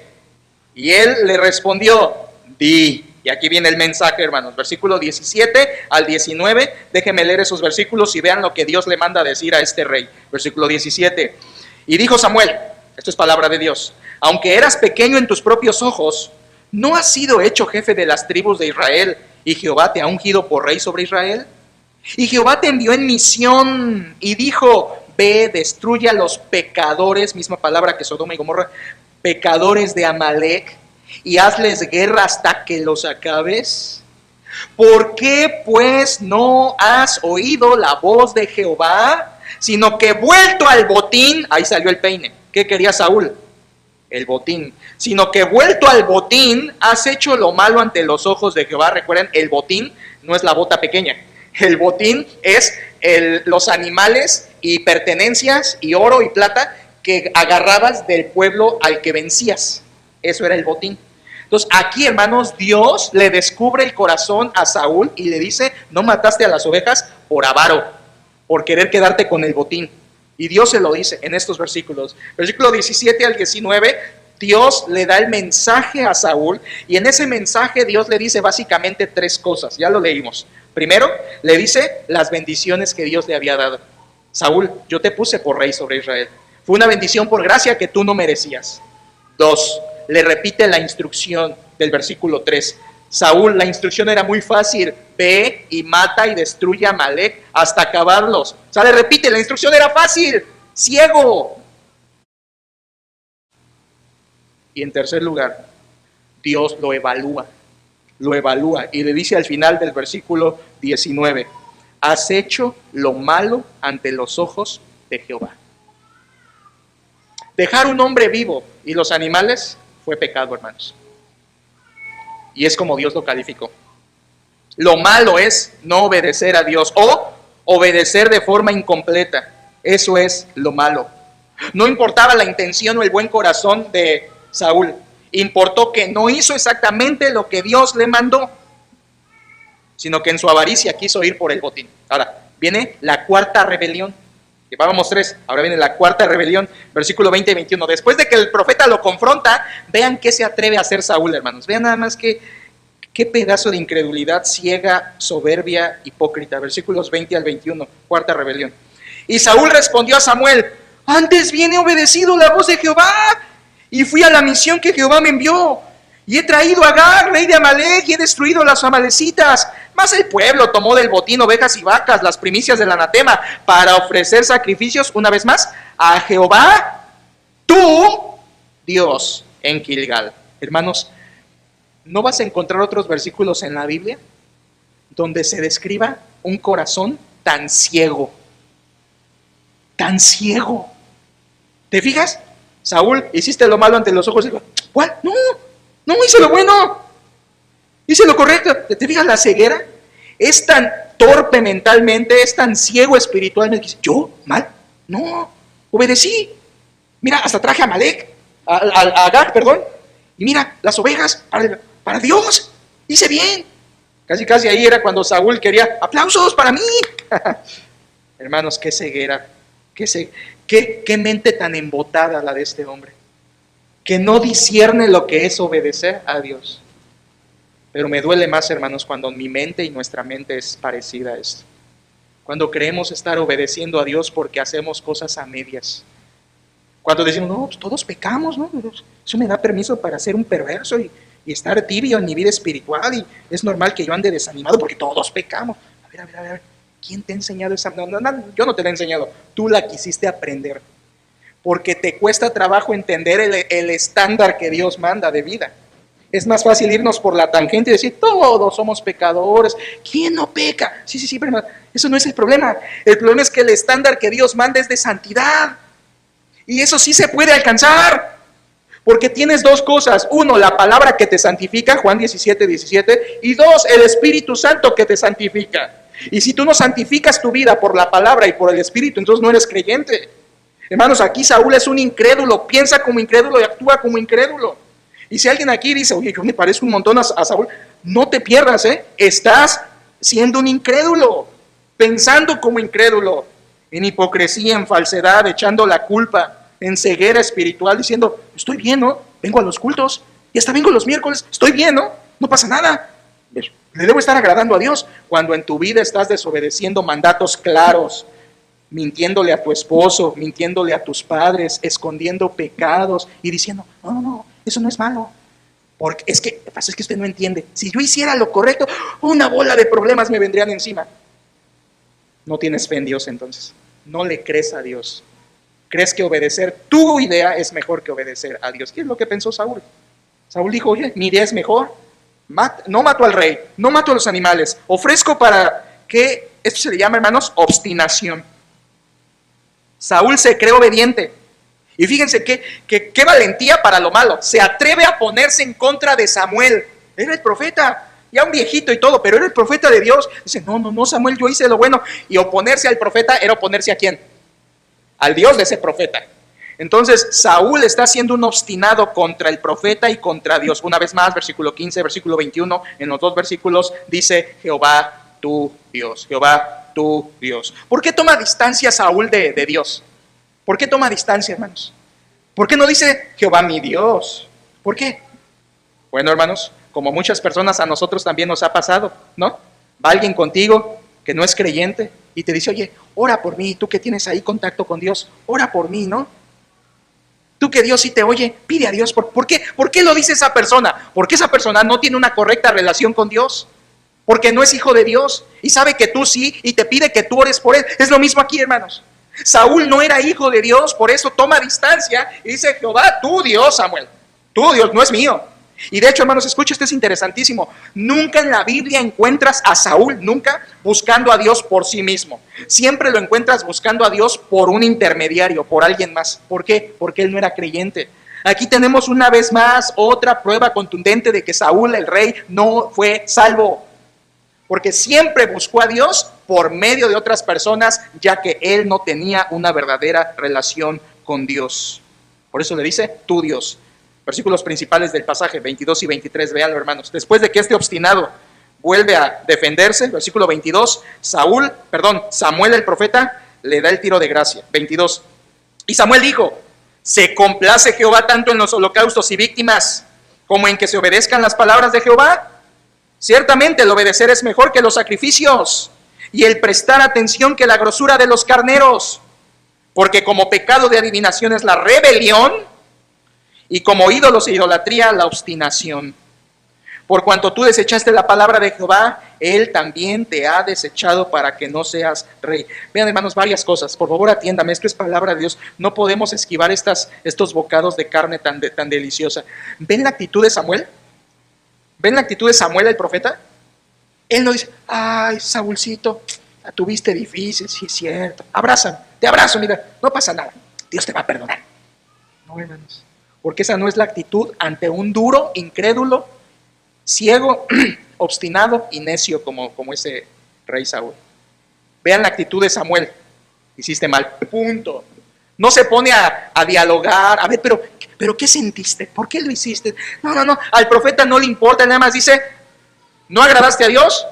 Y él le respondió: di. Y aquí viene el mensaje, hermanos. Versículo 17 al 19. Déjenme leer esos versículos y vean lo que Dios le manda a decir a este rey. Versículo 17. Y dijo Samuel, esto es palabra de Dios: aunque eras pequeño en tus propios ojos, ¿no has sido hecho jefe de las tribus de Israel, y Jehová te ha ungido por rey sobre Israel? Y Jehová te envió en misión y dijo: ve, destruye a los pecadores, misma palabra que Sodoma y Gomorra, pecadores de Amalec, y hazles guerra hasta que los acabes. ¿Por qué pues no has oído la voz de Jehová, sino que vuelto al botín? Ahí salió el peine. ¿Qué quería Saúl? El botín. Sino que vuelto al botín, has hecho lo malo ante los ojos de Jehová. Recuerden, el botín no es la bota pequeña. El botín es los animales y pertenencias y oro y plata que agarrabas del pueblo al que vencías. Eso era el botín. Entonces aquí, hermanos, Dios le descubre el corazón a Saúl y le dice: no mataste a las ovejas por avaro, por querer quedarte con el botín. Y Dios se lo dice en estos versículos. Versículo 17 al 19, Dios le da el mensaje a Saúl, y en ese mensaje Dios le dice básicamente 3 cosas. Ya lo leímos. Primero, le dice las bendiciones que Dios le había dado. Saúl, yo te puse por rey sobre Israel. Fue una bendición por gracia que tú no merecías. 2, le repite la instrucción del versículo 3. Saúl, la instrucción era muy fácil: ve y mata y destruye a Amalec hasta acabarlos. O sea, le repite, la instrucción era fácil: ciego. Y en tercer lugar, Dios lo evalúa y le dice al final del versículo 19: has hecho lo malo ante los ojos de Jehová. Dejar un hombre vivo y los animales fue pecado, hermanos. Y es como Dios lo calificó. Lo malo es no obedecer a Dios o obedecer de forma incompleta. Eso es lo malo. No importaba la intención o el buen corazón de Saúl. Importó que no hizo exactamente lo que Dios le mandó, sino que en su avaricia quiso ir por el botín. Ahora, viene la cuarta rebelión. Llevábamos 3, ahora viene la cuarta rebelión, versículo 20 y 21. Después de que el profeta lo confronta, vean qué se atreve a hacer Saúl, hermanos. Vean nada más qué pedazo de incredulidad ciega, soberbia, hipócrita. Versículos 20 al 21, cuarta rebelión. Y Saúl respondió a Samuel: antes bien he obedecido la voz de Jehová, y fui a la misión que Jehová me envió. Y he traído a Agag, rey de Amalec, y he destruido las amalecitas. Mas el pueblo tomó del botín ovejas y vacas, las primicias del anatema, para ofrecer sacrificios, una vez más, a Jehová, tu Dios, en Gilgal. Hermanos, ¿no vas a encontrar otros versículos en la Biblia donde se describa un corazón tan ciego? Tan ciego. ¿Te fijas? Saúl, hiciste lo malo ante los ojos de Jehová. ¿Cuál? No, hice lo bueno. Hice lo correcto. ¿Te fijas la ceguera? Es tan torpe mentalmente, es tan ciego espiritualmente. Dice: ¿yo? ¿Mal? No, obedecí. Mira, hasta traje a Amalec, a Agag, perdón. Y mira, las ovejas para Dios. Hice bien. Casi ahí era cuando Saúl quería aplausos para mí. Hermanos, qué ceguera. Qué mente tan embotada la de este hombre, que no discierne lo que es obedecer a Dios. Pero me duele más, hermanos, cuando mi mente y nuestra mente es parecida a esto. Cuando creemos estar obedeciendo a Dios porque hacemos cosas a medias. Cuando decimos, no, pues todos pecamos, ¿no? Eso me da permiso para ser un perverso y estar tibio en mi vida espiritual, y es normal que yo ande desanimado porque todos pecamos. A ver, ¿quién te ha enseñado esa? No, yo no te la he enseñado, tú la quisiste aprender, porque te cuesta trabajo entender el estándar que Dios manda de vida. Es más fácil irnos por la tangente y decir, todos somos pecadores. ¿Quién no peca? Sí, pero eso no es el problema. El problema es que el estándar que Dios manda es de santidad. Y eso sí se puede alcanzar. Porque tienes dos cosas. Uno, la palabra que te santifica, Juan 17. Y dos, el Espíritu Santo que te santifica. Y si tú no santificas tu vida por la palabra y por el Espíritu, entonces no eres creyente. Hermanos, aquí Saúl es un incrédulo. Piensa como incrédulo y actúa como incrédulo. Y si alguien aquí dice, oye, yo me parezco un montón a Saúl, no te pierdas, estás siendo un incrédulo, pensando como incrédulo, en hipocresía, en falsedad, echando la culpa, en ceguera espiritual, diciendo, estoy bien, ¿no? Vengo a los cultos, y hasta vengo los miércoles, estoy bien, ¿no? No pasa nada. Le debo estar agradando a Dios, cuando en tu vida estás desobedeciendo mandatos claros, mintiéndole a tu esposo, mintiéndole a tus padres, escondiendo pecados y diciendo, no, eso no es malo. Porque es que usted no entiende. Si yo hiciera lo correcto, una bola de problemas me vendrían encima. No tienes fe en Dios entonces. No le crees a Dios. Crees que obedecer tu idea es mejor que obedecer a Dios. ¿Qué es lo que pensó Saúl? Saúl dijo, oye, mi idea es mejor. No mato al rey, no mato a los animales. Ofrezco para que, esto se le llama, hermanos, obstinación. Saúl se cree obediente. Y fíjense qué valentía para lo malo. Se atreve a ponerse en contra de Samuel. Era el profeta, ya un viejito y todo, pero era el profeta de Dios. Dice, no, Samuel, yo hice lo bueno. Y oponerse al profeta era oponerse ¿a quién? Al Dios de ese profeta. Entonces, Saúl está siendo un obstinado contra el profeta y contra Dios. Una vez más, versículo 15, versículo 21, en los dos versículos dice, Jehová tu Dios, Jehová tu Dios. ¿Por qué toma distancia Saúl de Dios? ¿Por qué toma distancia, hermanos? ¿Por qué no dice Jehová mi Dios? ¿Por qué? Bueno, hermanos, como muchas personas a nosotros también nos ha pasado, ¿no? Va alguien contigo que no es creyente y te dice, oye, ora por mí, tú que tienes ahí contacto con Dios, ora por mí, ¿no? Tú que Dios sí te oye, pide a Dios. ¿Por qué? ¿Por qué lo dice esa persona? Porque esa persona no tiene una correcta relación con Dios. Porque no es hijo de Dios y sabe que tú sí y te pide que tú ores por él. Es lo mismo aquí, hermanos. Saúl no era hijo de Dios, por eso toma distancia y dice, Jehová, tu Dios, Samuel, tu Dios, no es mío. Y de hecho, hermanos, escucha, esto es interesantísimo. Nunca en la Biblia encuentras a Saúl, nunca buscando a Dios por sí mismo. Siempre lo encuentras buscando a Dios por un intermediario, por alguien más. ¿Por qué? Porque él no era creyente. Aquí tenemos una vez más otra prueba contundente de que Saúl, el rey, no fue salvo. Porque siempre buscó a Dios por medio de otras personas, ya que él no tenía una verdadera relación con Dios. Por eso le dice, tu Dios. Versículos principales del pasaje, 22 y 23, véanlo, hermanos. Después de que este obstinado vuelve a defenderse, versículo 22, Samuel el profeta le da el tiro de gracia. 22. Y Samuel dijo, ¿se complace Jehová tanto en los holocaustos y víctimas como en que se obedezcan las palabras de Jehová? Ciertamente el obedecer es mejor que los sacrificios y el prestar atención que la grosura de los carneros, porque como pecado de adivinación es la rebelión y como ídolos e idolatría la obstinación. Por cuanto tú desechaste la palabra de Jehová, él también te ha desechado para que no seas rey. Vean, hermanos, varias cosas. Por favor, atiéndame, esto es palabra de Dios. No podemos esquivar estos bocados de carne tan deliciosa. ¿Ven la actitud de Samuel? ¿Ven la actitud de Samuel el profeta? Él no dice, ay, Saúlcito, la tuviste difícil, sí es cierto. Te abrazo, mira, no pasa nada. Dios te va a perdonar. No, hermanos. Porque esa no es la actitud ante un duro, incrédulo, ciego, obstinado y necio como ese rey Saúl. Vean la actitud de Samuel. Hiciste mal, punto. No se pone a dialogar, a ver, pero ¿qué sentiste? ¿Por qué lo hiciste? No, al profeta no le importa, nada más dice, ¿no agradaste a Dios?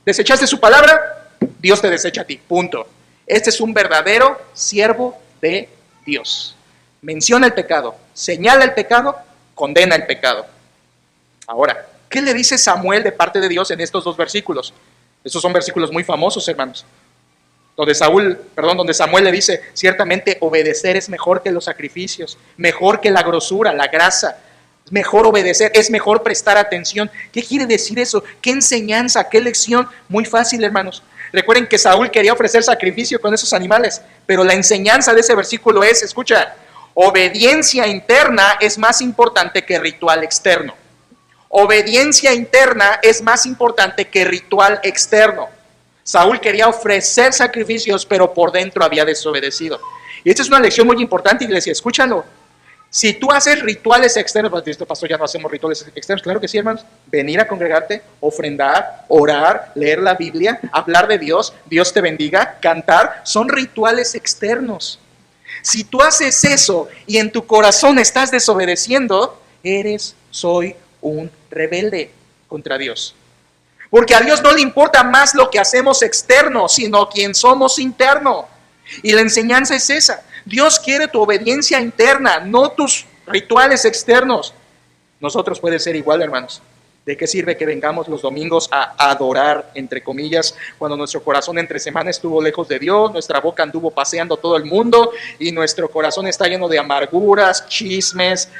¿Desechaste su palabra? Dios te desecha a ti, punto. Este es un verdadero siervo de Dios. Menciona el pecado, señala el pecado, condena el pecado. Ahora, ¿qué le dice Samuel de parte de Dios en estos dos versículos? Estos son versículos muy famosos, hermanos. donde Samuel le dice, ciertamente obedecer es mejor que los sacrificios, mejor que la grosura, la grasa. Es mejor obedecer, es mejor prestar atención. ¿Qué quiere decir eso? ¿Qué enseñanza? ¿Qué lección? Muy fácil, hermanos. Recuerden que Saúl quería ofrecer sacrificio con esos animales, pero la enseñanza de ese versículo es, escucha, obediencia interna es más importante que ritual externo. Obediencia interna es más importante que ritual externo. Saúl quería ofrecer sacrificios, pero por dentro había desobedecido. Y esta es una lección muy importante, iglesia, escúchalo. Si tú haces rituales externos, pastor, ya no hacemos rituales externos. Claro que sí, hermanos. Venir a congregarte, ofrendar, orar, leer la Biblia, hablar de Dios, Dios te bendiga, cantar, son rituales externos. Si tú haces eso y en tu corazón estás desobedeciendo, soy un rebelde contra Dios. Porque a Dios no le importa más lo que hacemos externo, sino quien somos interno. Y la enseñanza es esa. Dios quiere tu obediencia interna, no tus rituales externos. Nosotros puede ser igual, hermanos. ¿De qué sirve que vengamos los domingos a adorar, entre comillas, cuando nuestro corazón entre semana estuvo lejos de Dios, nuestra boca anduvo paseando todo el mundo y nuestro corazón está lleno de amarguras, chismes,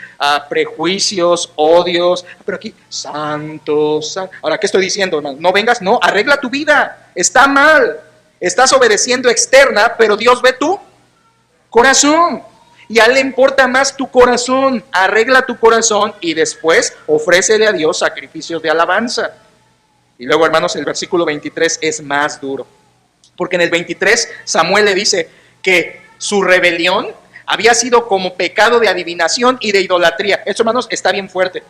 prejuicios, odios? Pero aquí, santos. Ahora, ¿qué estoy diciendo, hermano? No vengas, no, arregla tu vida. Está mal. Estás obedeciendo externa, pero Dios ve tu corazón. Y a Él le importa más tu corazón. Arregla tu corazón y después ofrécele a Dios sacrificios de alabanza. Y luego, hermanos, el versículo 23 es más duro. Porque en el 23 Samuel le dice que su rebelión había sido como pecado de adivinación y de idolatría. Esto, hermanos, está bien fuerte.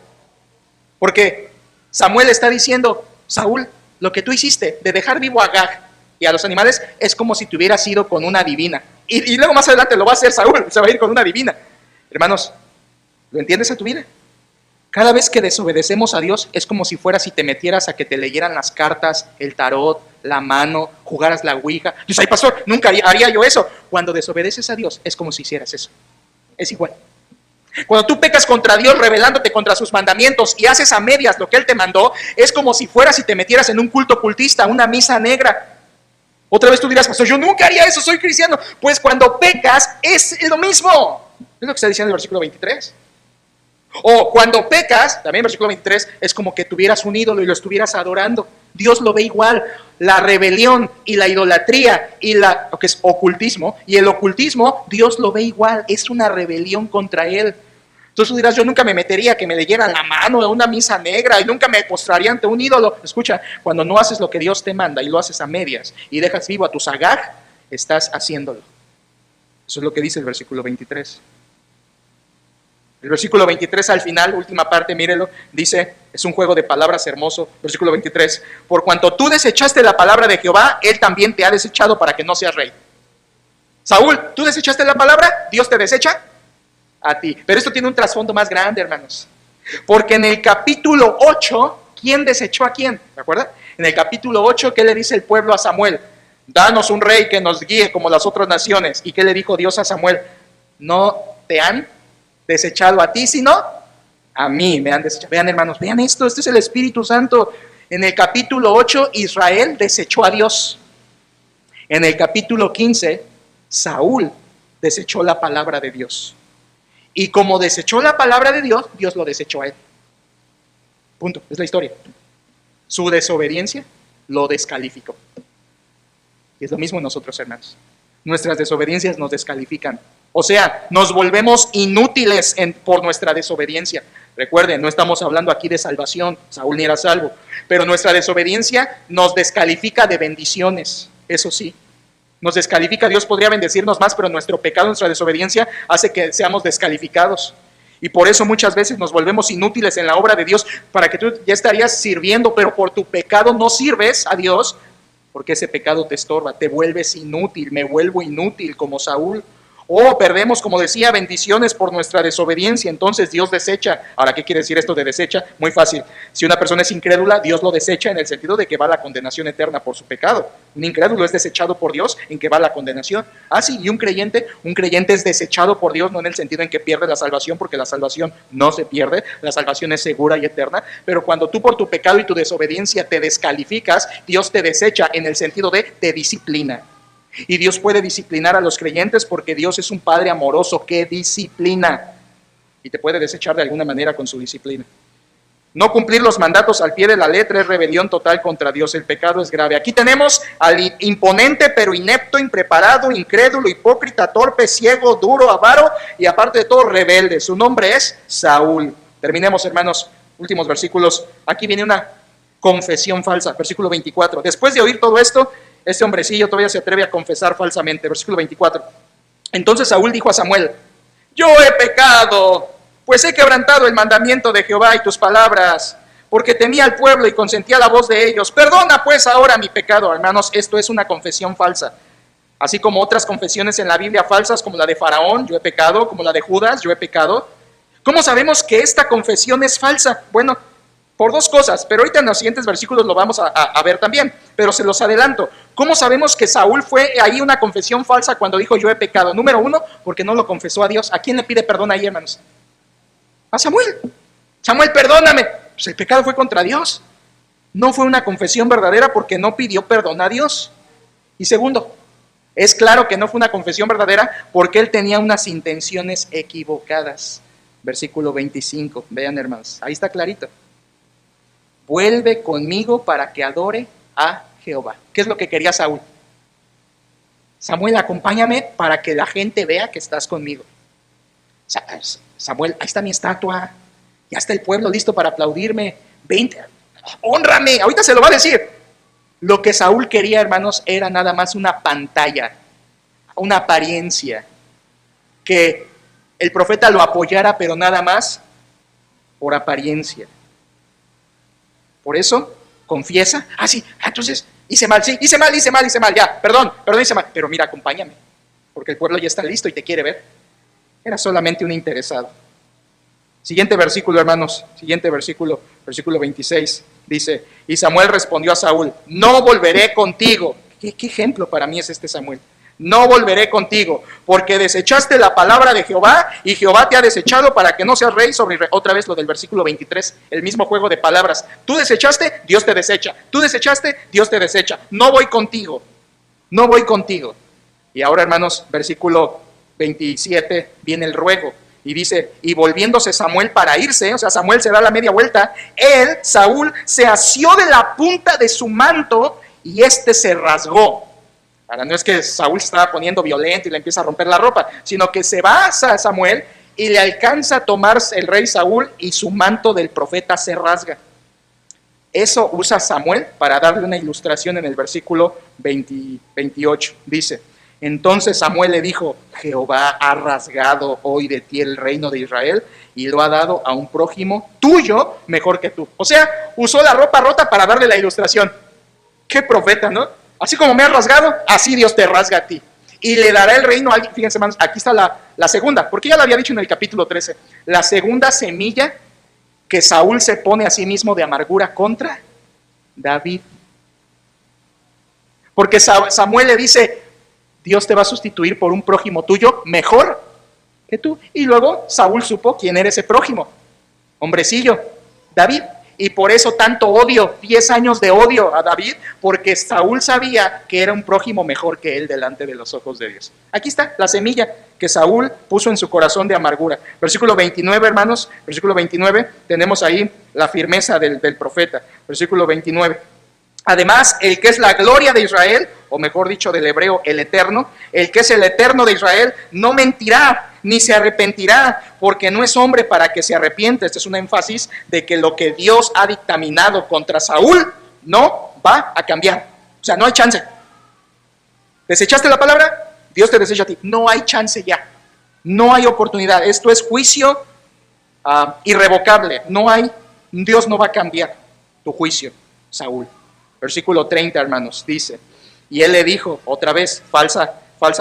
Porque Samuel está diciendo, Saúl, lo que tú hiciste de dejar vivo a Agag y a los animales es como si te hubieras ido con una divina. Y luego más adelante lo va a hacer Saúl, se va a ir con una divina. Hermanos, ¿lo entiendes en tu vida? Cada vez que desobedecemos a Dios es como si fueras y te metieras a que te leyeran las cartas, el tarot, la mano, jugaras la ouija. Dices, ay pastor, nunca haría yo eso. Cuando desobedeces a Dios es como si hicieras eso. Es igual. Cuando tú pecas contra Dios rebelándote contra sus mandamientos y haces a medias lo que Él te mandó, es como si fueras y te metieras en un culto ocultista, una misa negra. Otra vez tú dirás, pastor, yo nunca haría eso, soy cristiano. Pues cuando pecas es lo mismo. Es lo que está diciendo el versículo 23. O cuando pecas, también el versículo 23, es como que tuvieras un ídolo y lo estuvieras adorando. Dios lo ve igual. La rebelión y la idolatría y lo que es ocultismo, y el ocultismo, Dios lo ve igual. Es una rebelión contra Él. Entonces tú dirás, yo nunca me metería a que me leyeran la mano de una misa negra y nunca me postraría ante un ídolo. Escucha, cuando no haces lo que Dios te manda y lo haces a medias y dejas vivo a tu Agag, estás haciéndolo. Eso es lo que dice el versículo 23. El versículo 23 al final, última parte, mírelo, dice, es un juego de palabras hermoso, versículo 23, por cuanto tú desechaste la palabra de Jehová, Él también te ha desechado para que no seas rey. Saúl, ¿tú desechaste la palabra? ¿Dios te desecha? A ti. Pero esto tiene un trasfondo más grande, hermanos. Porque en el capítulo 8, ¿quién desechó a quién? ¿De acuerdo? En el capítulo 8, ¿qué le dice el pueblo a Samuel? Danos un rey que nos guíe como las otras naciones. ¿Y qué le dijo Dios a Samuel? No te han desechado a ti, sino a mí me han desechado. Vean, hermanos, vean esto, este es el Espíritu Santo. En el capítulo 8, Israel desechó a Dios. En el capítulo 15, Saúl desechó la palabra de Dios. Y como desechó la palabra de Dios, Dios lo desechó a él. Punto, es la historia. Su desobediencia lo descalificó. Y es lo mismo en nosotros, hermanos. Nuestras desobediencias nos descalifican. O sea, nos volvemos inútiles por nuestra desobediencia. Recuerden, no estamos hablando aquí de salvación. Saúl ni era salvo. Pero nuestra desobediencia nos descalifica de bendiciones. Eso sí. Nos descalifica. Dios podría bendecirnos más, pero nuestro pecado, nuestra desobediencia hace que seamos descalificados. Y por eso muchas veces nos volvemos inútiles en la obra de Dios, para que tú ya estarías sirviendo, pero por tu pecado no sirves a Dios, porque ese pecado te estorba, te vuelves inútil, me vuelvo inútil como Saúl. O perdemos, como decía, bendiciones por nuestra desobediencia, entonces Dios desecha. Ahora, ¿qué quiere decir esto de desecha? Muy fácil. Si una persona es incrédula, Dios lo desecha en el sentido de que va a la condenación eterna por su pecado. Un incrédulo es desechado por Dios en que va a la condenación. Ah, sí, y un creyente es desechado por Dios, no en el sentido en que pierde la salvación, porque la salvación no se pierde, la salvación es segura y eterna. Pero cuando tú por tu pecado y tu desobediencia te descalificas, Dios te desecha en el sentido de te disciplina. Y Dios puede disciplinar a los creyentes porque Dios es un Padre amoroso que disciplina y te puede desechar de alguna manera con su disciplina. No cumplir los mandatos al pie de la letra es rebelión total contra Dios. El pecado es grave. Aquí tenemos al imponente pero inepto, impreparado, incrédulo, hipócrita, torpe, ciego, duro, avaro y aparte de todo rebelde. Su nombre es Saúl. Terminemos, hermanos, últimos versículos. Aquí viene una confesión falsa. Versículo 24. Después de oír todo esto, este hombrecillo todavía se atreve a confesar falsamente. Versículo 24. Entonces Saúl dijo a Samuel: yo he pecado, pues he quebrantado el mandamiento de Jehová y tus palabras, porque temía al pueblo y consentía la voz de ellos. Perdona pues ahora mi pecado. Hermanos, esto es una confesión falsa. Así como otras confesiones en la Biblia falsas, como la de Faraón, yo he pecado, como la de Judas, yo he pecado. ¿Cómo sabemos que esta confesión es falsa? Bueno, por dos cosas, pero ahorita en los siguientes versículos lo vamos a ver también, pero se los adelanto. ¿Cómo sabemos que Saúl fue ahí una confesión falsa cuando dijo yo he pecado? Número uno, porque no lo confesó a Dios. ¿A quién le pide perdón ahí, hermanos? A Samuel. Samuel, perdóname. Pues el pecado fue contra Dios. No fue una confesión verdadera porque no pidió perdón a Dios. Y segundo, es claro que no fue una confesión verdadera porque él tenía unas intenciones equivocadas. Versículo 25, vean, hermanos, ahí está clarito. Vuelve conmigo para que adore a Jehová. ¿Qué es lo que quería Saúl? Samuel, acompáñame para que la gente vea que estás conmigo. Samuel, ahí está mi estatua, ya está el pueblo listo para aplaudirme, vente, hónrame, ahorita se lo va a decir. Lo que Saúl quería, hermanos, era nada más una pantalla, una apariencia, que el profeta lo apoyara, pero nada más por apariencia. Por eso, confiesa, entonces hice mal, sí, hice mal, ya, perdón, hice mal, pero mira, acompáñame, porque el pueblo ya está listo y te quiere ver. Era solamente un interesado. Siguiente versículo, hermanos, versículo 26, dice, y Samuel respondió a Saúl: no volveré contigo. ¿Qué ejemplo para mí es este Samuel? No volveré contigo, porque desechaste la palabra de Jehová, y Jehová te ha desechado para que no seas rey sobre Israel. Otra vez lo del versículo 23, el mismo juego de palabras. Tú desechaste, Dios te desecha. Tú desechaste, Dios te desecha. No voy contigo. Y ahora, hermanos, versículo 27, viene el ruego. Y dice, y volviéndose Samuel para irse, o sea, Samuel se da la media vuelta, Saúl, se asió de la punta de su manto y se rasgó. Ahora, no es que Saúl se estaba poniendo violento y le empieza a romper la ropa, sino que se va a Samuel y le alcanza a tomar el rey Saúl y su manto del profeta se rasga. Eso usa Samuel para darle una ilustración en el versículo 28. Dice, entonces Samuel le dijo: Jehová ha rasgado hoy de ti el reino de Israel y lo ha dado a un prójimo tuyo mejor que tú. O sea, usó la ropa rota para darle la ilustración. Qué profeta, ¿no? Así como me has rasgado, así Dios te rasga a ti. Y le dará el reino a alguien. Fíjense, hermanos, aquí está la segunda, porque ya lo había dicho en el capítulo 13. La segunda semilla que Saúl se pone a sí mismo de amargura contra David. Porque Samuel le dice: Dios te va a sustituir por un prójimo tuyo mejor que tú. Y luego Saúl supo quién era ese prójimo. Hombrecillo, David. Y por eso tanto odio, 10 años de odio a David, porque Saúl sabía que era un prójimo mejor que él delante de los ojos de Dios. Aquí está la semilla que Saúl puso en su corazón de amargura. Versículo 29, hermanos, versículo 29, tenemos ahí la firmeza del profeta. Versículo 29. Además, el que es la gloria de Israel, o mejor dicho del hebreo, el eterno, el que es el eterno de Israel, no mentirá, ni se arrepentirá, porque no es hombre para que se arrepiente. Este es un énfasis de que lo que Dios ha dictaminado contra Saúl no va a cambiar. O sea, no hay chance. ¿Desechaste la palabra? Dios te desecha a ti. No hay chance ya. No hay oportunidad. Esto es juicio irrevocable. Dios no va a cambiar tu juicio, Saúl. Versículo 30, hermanos, dice, y él le dijo, otra vez, falsa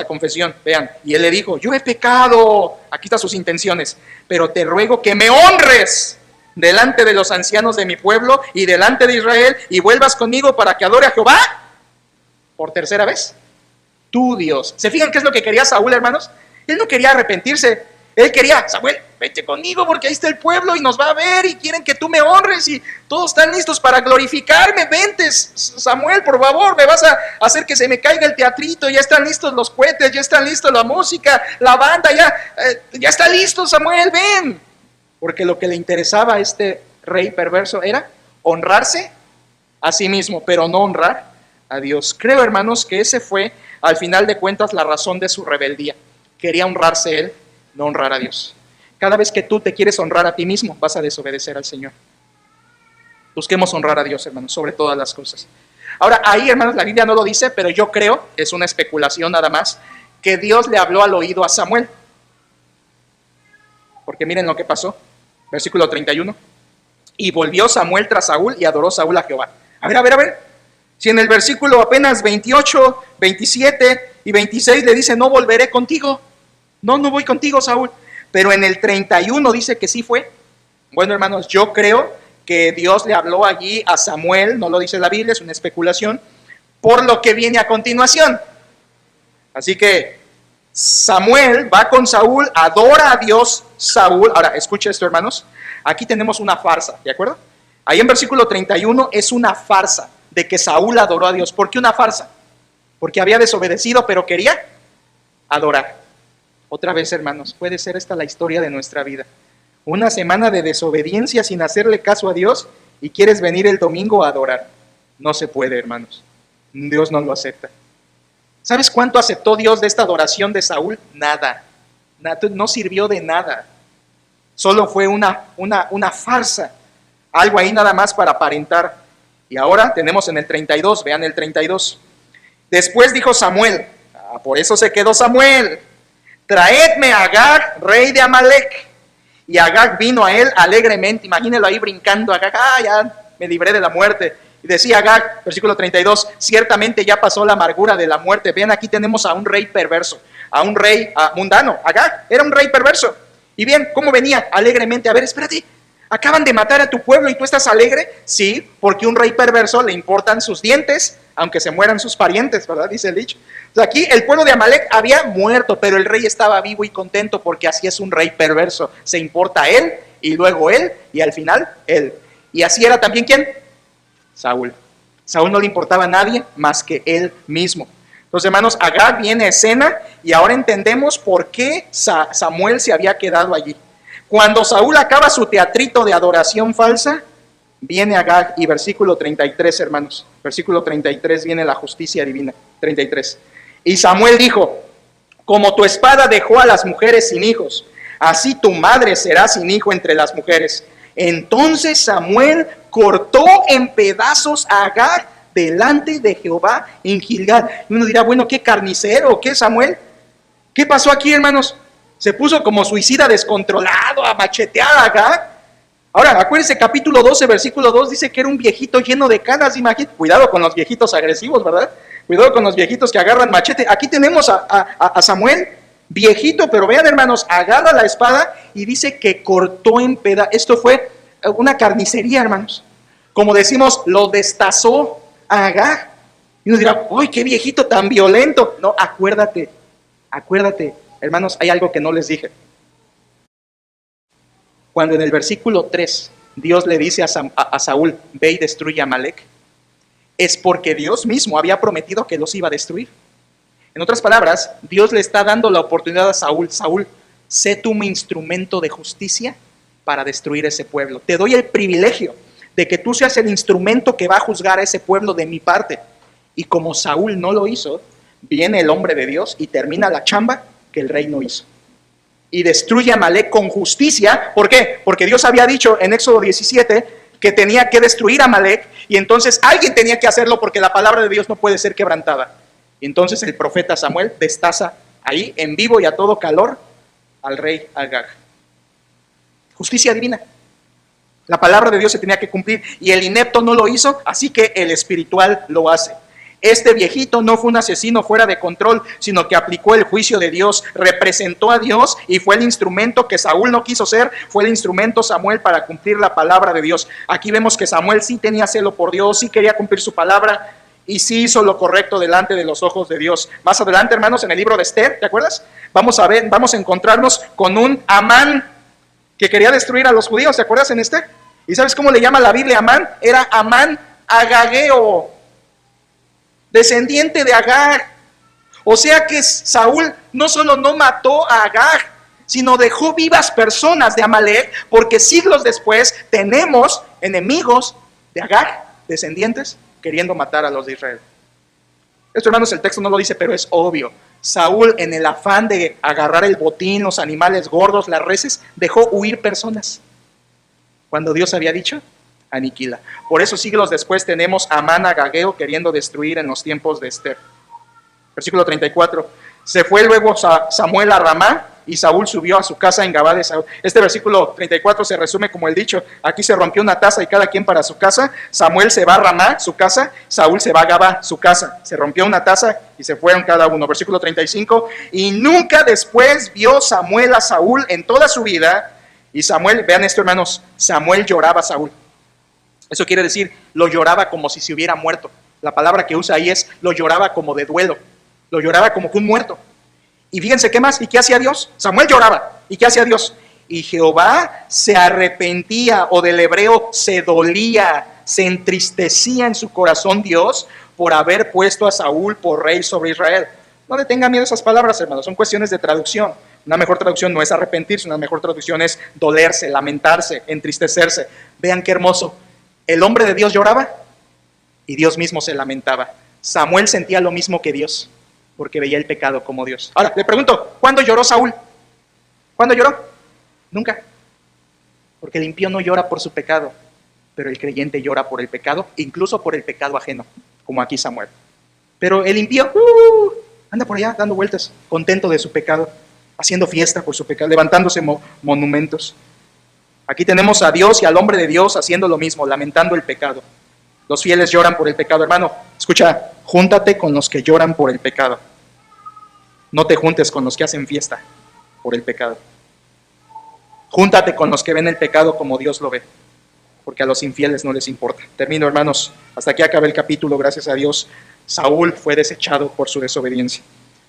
confesión, vean, y él le dijo: yo he pecado, aquí están sus intenciones, pero te ruego que me honres delante de los ancianos de mi pueblo y delante de Israel, y vuelvas conmigo para que adore a Jehová por tercera vez, tu Dios. ¿Se fijan qué es lo que quería Saúl, hermanos? Él no quería arrepentirse, él quería: Samuel, vete conmigo porque ahí está el pueblo y nos va a ver y quieren que tú me honres y todos están listos para glorificarme. Vente, Samuel, por favor, me vas a hacer que se me caiga el teatrito, ya están listos los cohetes, ya están listos la música, la banda, ya está listo, Samuel, ven. Porque lo que le interesaba a este rey perverso era honrarse a sí mismo, pero no honrar a Dios. Creo, hermanos, que ese fue, al final de cuentas, la razón de su rebeldía. Quería honrarse él, no honrar a Dios. Cada vez que tú te quieres honrar a ti mismo, vas a desobedecer al Señor. Busquemos honrar a Dios, hermanos, sobre todas las cosas. Ahora, ahí, hermanos, la Biblia no lo dice, pero yo creo, es una especulación nada más, que Dios le habló al oído a Samuel. Porque miren lo que pasó. Versículo 31. Y volvió Samuel tras Saúl y adoró Saúl a Jehová. A ver. Si en el versículo apenas 28, 27 y 26 le dice, no volveré contigo. No voy contigo, Saúl. Pero en el 31 dice que sí fue. Bueno, hermanos, yo creo que Dios le habló allí a Samuel, no lo dice la Biblia, es una especulación, por lo que viene a continuación. Así que Samuel va con Saúl, adora a Dios Saúl. Ahora, escucha esto, hermanos. Aquí tenemos una farsa, ¿de acuerdo? Ahí en versículo 31 es una farsa de que Saúl adoró a Dios. ¿Por qué una farsa? Porque había desobedecido, pero quería adorar. Otra vez, hermanos, puede ser esta la historia de nuestra vida. Una semana de desobediencia sin hacerle caso a Dios y quieres venir el domingo a adorar. No se puede, hermanos. Dios no lo acepta. ¿Sabes cuánto aceptó Dios de esta adoración de Saúl? Nada. No sirvió de nada. Solo fue una farsa. Algo ahí nada más para aparentar. Y ahora tenemos en el 32, vean el 32. Después dijo Samuel, por eso se quedó Samuel, traedme a Agag, rey de Amalek. Y Agag vino a él alegremente, imagínelo ahí brincando, Agag, ya me libré de la muerte. Y decía Agag, versículo 32, ciertamente ya pasó la amargura de la muerte. Vean, aquí tenemos a un rey perverso, a un rey mundano. Agag era un rey perverso. Y bien, ¿cómo venía? Alegremente. A ver, espérate, acaban de matar a tu pueblo y tú estás alegre. Sí, porque a un rey perverso le importan sus dientes, aunque se mueran sus parientes, ¿verdad? Dice el dicho. Entonces aquí el pueblo de Amalek había muerto, pero el rey estaba vivo y contento porque así es un rey perverso. Se importa a él y luego él y al final él. Y así era también ¿quién? Saúl. Saúl no le importaba a nadie más que él mismo. Entonces, hermanos, Agag viene a escena y ahora entendemos por qué Samuel se había quedado allí. Cuando Saúl acaba su teatrito de adoración falsa, viene Agag y versículo 33, hermanos. Versículo 33 viene la justicia divina. 33. Y Samuel dijo, como tu espada dejó a las mujeres sin hijos, así tu madre será sin hijo entre las mujeres. Entonces Samuel cortó en pedazos a Agag delante de Jehová en Gilgal. Y uno dirá, bueno, ¿qué carnicero? ¿Qué, Samuel? ¿Qué pasó aquí, hermanos? Se puso como suicida descontrolado a machetear a Agag. Ahora, acuérdense, capítulo 12, versículo 2, dice que era un viejito lleno de canas. Imagínate, cuidado con los viejitos agresivos, ¿verdad? Cuidado con los viejitos que agarran machete. Aquí tenemos a Samuel, viejito, pero vean, hermanos, agarra la espada y dice que cortó en pedazos. Esto fue una carnicería, hermanos. Como decimos, lo destazó a Agag. Y uno dirá, ¡ay, qué viejito tan violento! No, acuérdate, hermanos, hay algo que no les dije. Cuando en el versículo 3 Dios le dice a Saúl, ve y destruye a Amalek, es porque Dios mismo había prometido que los iba a destruir. En otras palabras, Dios le está dando la oportunidad a Saúl, Saúl, sé tú mi instrumento de justicia para destruir ese pueblo. Te doy el privilegio de que tú seas el instrumento que va a juzgar a ese pueblo de mi parte. Y como Saúl no lo hizo, viene el hombre de Dios y termina la chamba que el rey no hizo. Y destruye a Amalek con justicia. ¿Por qué? Porque Dios había dicho en Éxodo 17 que tenía que destruir a Amalek y entonces alguien tenía que hacerlo porque la palabra de Dios no puede ser quebrantada. Y entonces el profeta Samuel destaza ahí en vivo y a todo calor al rey Agag. Justicia divina. La palabra de Dios se tenía que cumplir y el inepto no lo hizo, así que el espiritual lo hace. Este viejito no fue un asesino fuera de control, sino que aplicó el juicio de Dios, representó a Dios y fue el instrumento que Saúl no quiso ser, fue el instrumento Samuel para cumplir la palabra de Dios. Aquí vemos que Samuel sí tenía celo por Dios, sí quería cumplir su palabra y sí hizo lo correcto delante de los ojos de Dios. Más adelante, hermanos, en el libro de Esther, ¿te acuerdas? Vamos a encontrarnos con un Amán. que quería destruir a los judíos, ¿te acuerdas en este? ¿Y sabes cómo le llama la Biblia a Amán? Era Amán agageo, descendiente de Agar. O sea que Saúl no solo no mató a Agar, sino dejó vivas personas de Amalek, porque siglos después tenemos enemigos de Agar, descendientes, queriendo matar a los de Israel. Esto, hermanos, el texto no lo dice, pero es obvio. Saúl, en el afán de agarrar el botín, los animales gordos, las reses, dejó huir personas. Cuando Dios había dicho, aniquila. Por eso siglos después tenemos a Amán agageo queriendo destruir en los tiempos de Esther. Versículo 34. Se fue luego Samuel a Ramá y Saúl subió a su casa en Gabá de Saúl. Este versículo 34 se resume como el dicho: aquí se rompió una taza y cada quien para su casa. Samuel se va a Ramá, su casa. Saúl se va a Gabá, su casa. Se rompió una taza y se fueron cada uno. Versículo 35. Y nunca después vio Samuel a Saúl en toda su vida. Y Samuel, vean esto, hermanos, Samuel lloraba a Saúl. Eso quiere decir, lo lloraba como si se hubiera muerto. La palabra que usa ahí es, lo lloraba como de duelo. Lo lloraba como que un muerto. Y fíjense, ¿qué más? ¿Y qué hacía Dios? Samuel lloraba. ¿Y qué hacía Dios? Y Jehová se arrepentía, o del hebreo se dolía, se entristecía en su corazón Dios por haber puesto a Saúl por rey sobre Israel. No le tengan miedo a esas palabras, hermanos, son cuestiones de traducción. Una mejor traducción no es arrepentirse, una mejor traducción es dolerse, lamentarse, entristecerse. Vean qué hermoso. El hombre de Dios lloraba y Dios mismo se lamentaba. Samuel sentía lo mismo que Dios, porque veía el pecado como Dios. Ahora, le pregunto, ¿cuándo lloró Saúl? ¿Cuándo lloró? Nunca. Porque el impío no llora por su pecado, pero el creyente llora por el pecado, incluso por el pecado ajeno, como aquí Samuel. Pero el impío anda por allá dando vueltas, contento de su pecado, haciendo fiesta por su pecado, levantándose monumentos. Aquí tenemos a Dios y al hombre de Dios haciendo lo mismo, lamentando el pecado. Los fieles lloran por el pecado. Hermano, escucha, júntate con los que lloran por el pecado. No te juntes con los que hacen fiesta por el pecado. Júntate con los que ven el pecado como Dios lo ve, porque a los infieles no les importa. Termino, hermanos, hasta aquí acaba el capítulo, gracias a Dios. Saúl fue desechado por su desobediencia.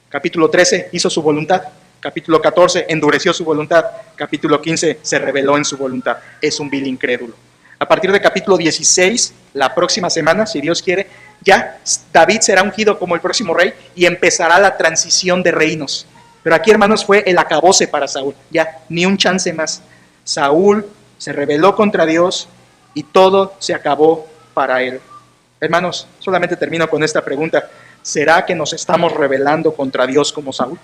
Capítulo 13, hizo su voluntad. Capítulo 14, endureció su voluntad. Capítulo 15, se rebeló en su voluntad. Es un vil incrédulo. A partir de capítulo 16, la próxima semana, si Dios quiere, ya David será ungido como el próximo rey y empezará la transición de reinos. Pero aquí, hermanos, fue el acabose para Saúl. Ya, ni un chance más. Saúl se rebeló contra Dios y todo se acabó para él. Hermanos, solamente termino con esta pregunta. ¿Será que nos estamos rebelando contra Dios como Saúl?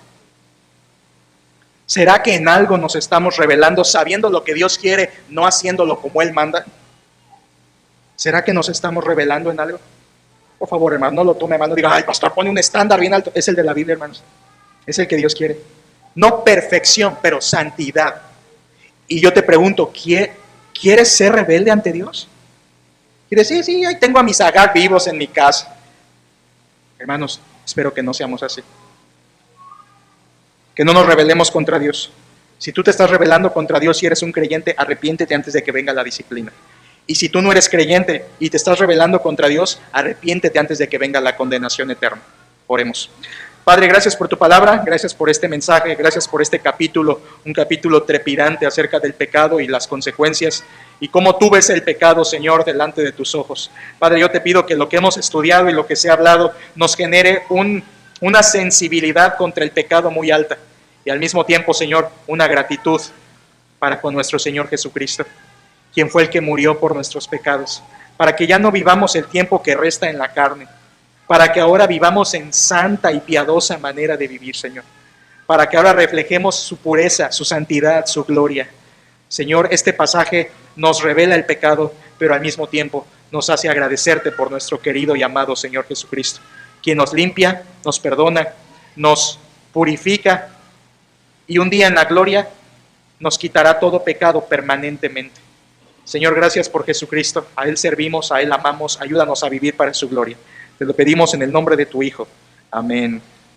¿Será que en algo nos estamos rebelando sabiendo lo que Dios quiere, no haciéndolo como Él manda? ¿Será que nos estamos rebelando en algo? Por favor, hermano, no lo tome mal, no diga, ay, pastor, pone un estándar bien alto. Es el de la Biblia, hermanos. Es el que Dios quiere. No perfección, pero santidad. Y yo te pregunto, ¿quieres ser rebelde ante Dios? Y decir, sí, ahí tengo a mis Agar vivos en mi casa. Hermanos, espero que no seamos así. Que no nos rebelemos contra Dios. Si tú te estás rebelando contra Dios y eres un creyente, arrepiéntete antes de que venga la disciplina. Y si tú no eres creyente y te estás rebelando contra Dios, arrepiéntete antes de que venga la condenación eterna. Oremos. Padre, gracias por tu palabra, gracias por este mensaje, gracias por este capítulo, un capítulo trepidante acerca del pecado y las consecuencias y cómo tú ves el pecado, Señor, delante de tus ojos. Padre, yo te pido que lo que hemos estudiado y lo que se ha hablado nos genere una sensibilidad contra el pecado muy alta y al mismo tiempo, Señor, una gratitud para con nuestro Señor Jesucristo, quien fue el que murió por nuestros pecados, para que ya no vivamos el tiempo que resta en la carne, para que ahora vivamos en santa y piadosa manera de vivir, Señor, para que ahora reflejemos su pureza, su santidad, su gloria. Señor, este pasaje nos revela el pecado, pero al mismo tiempo nos hace agradecerte por nuestro querido y amado Señor Jesucristo, quien nos limpia, nos perdona, nos purifica y un día en la gloria nos quitará todo pecado permanentemente. Señor, gracias por Jesucristo, a Él servimos, a Él amamos, ayúdanos a vivir para su gloria. Te lo pedimos en el nombre de tu Hijo. Amén.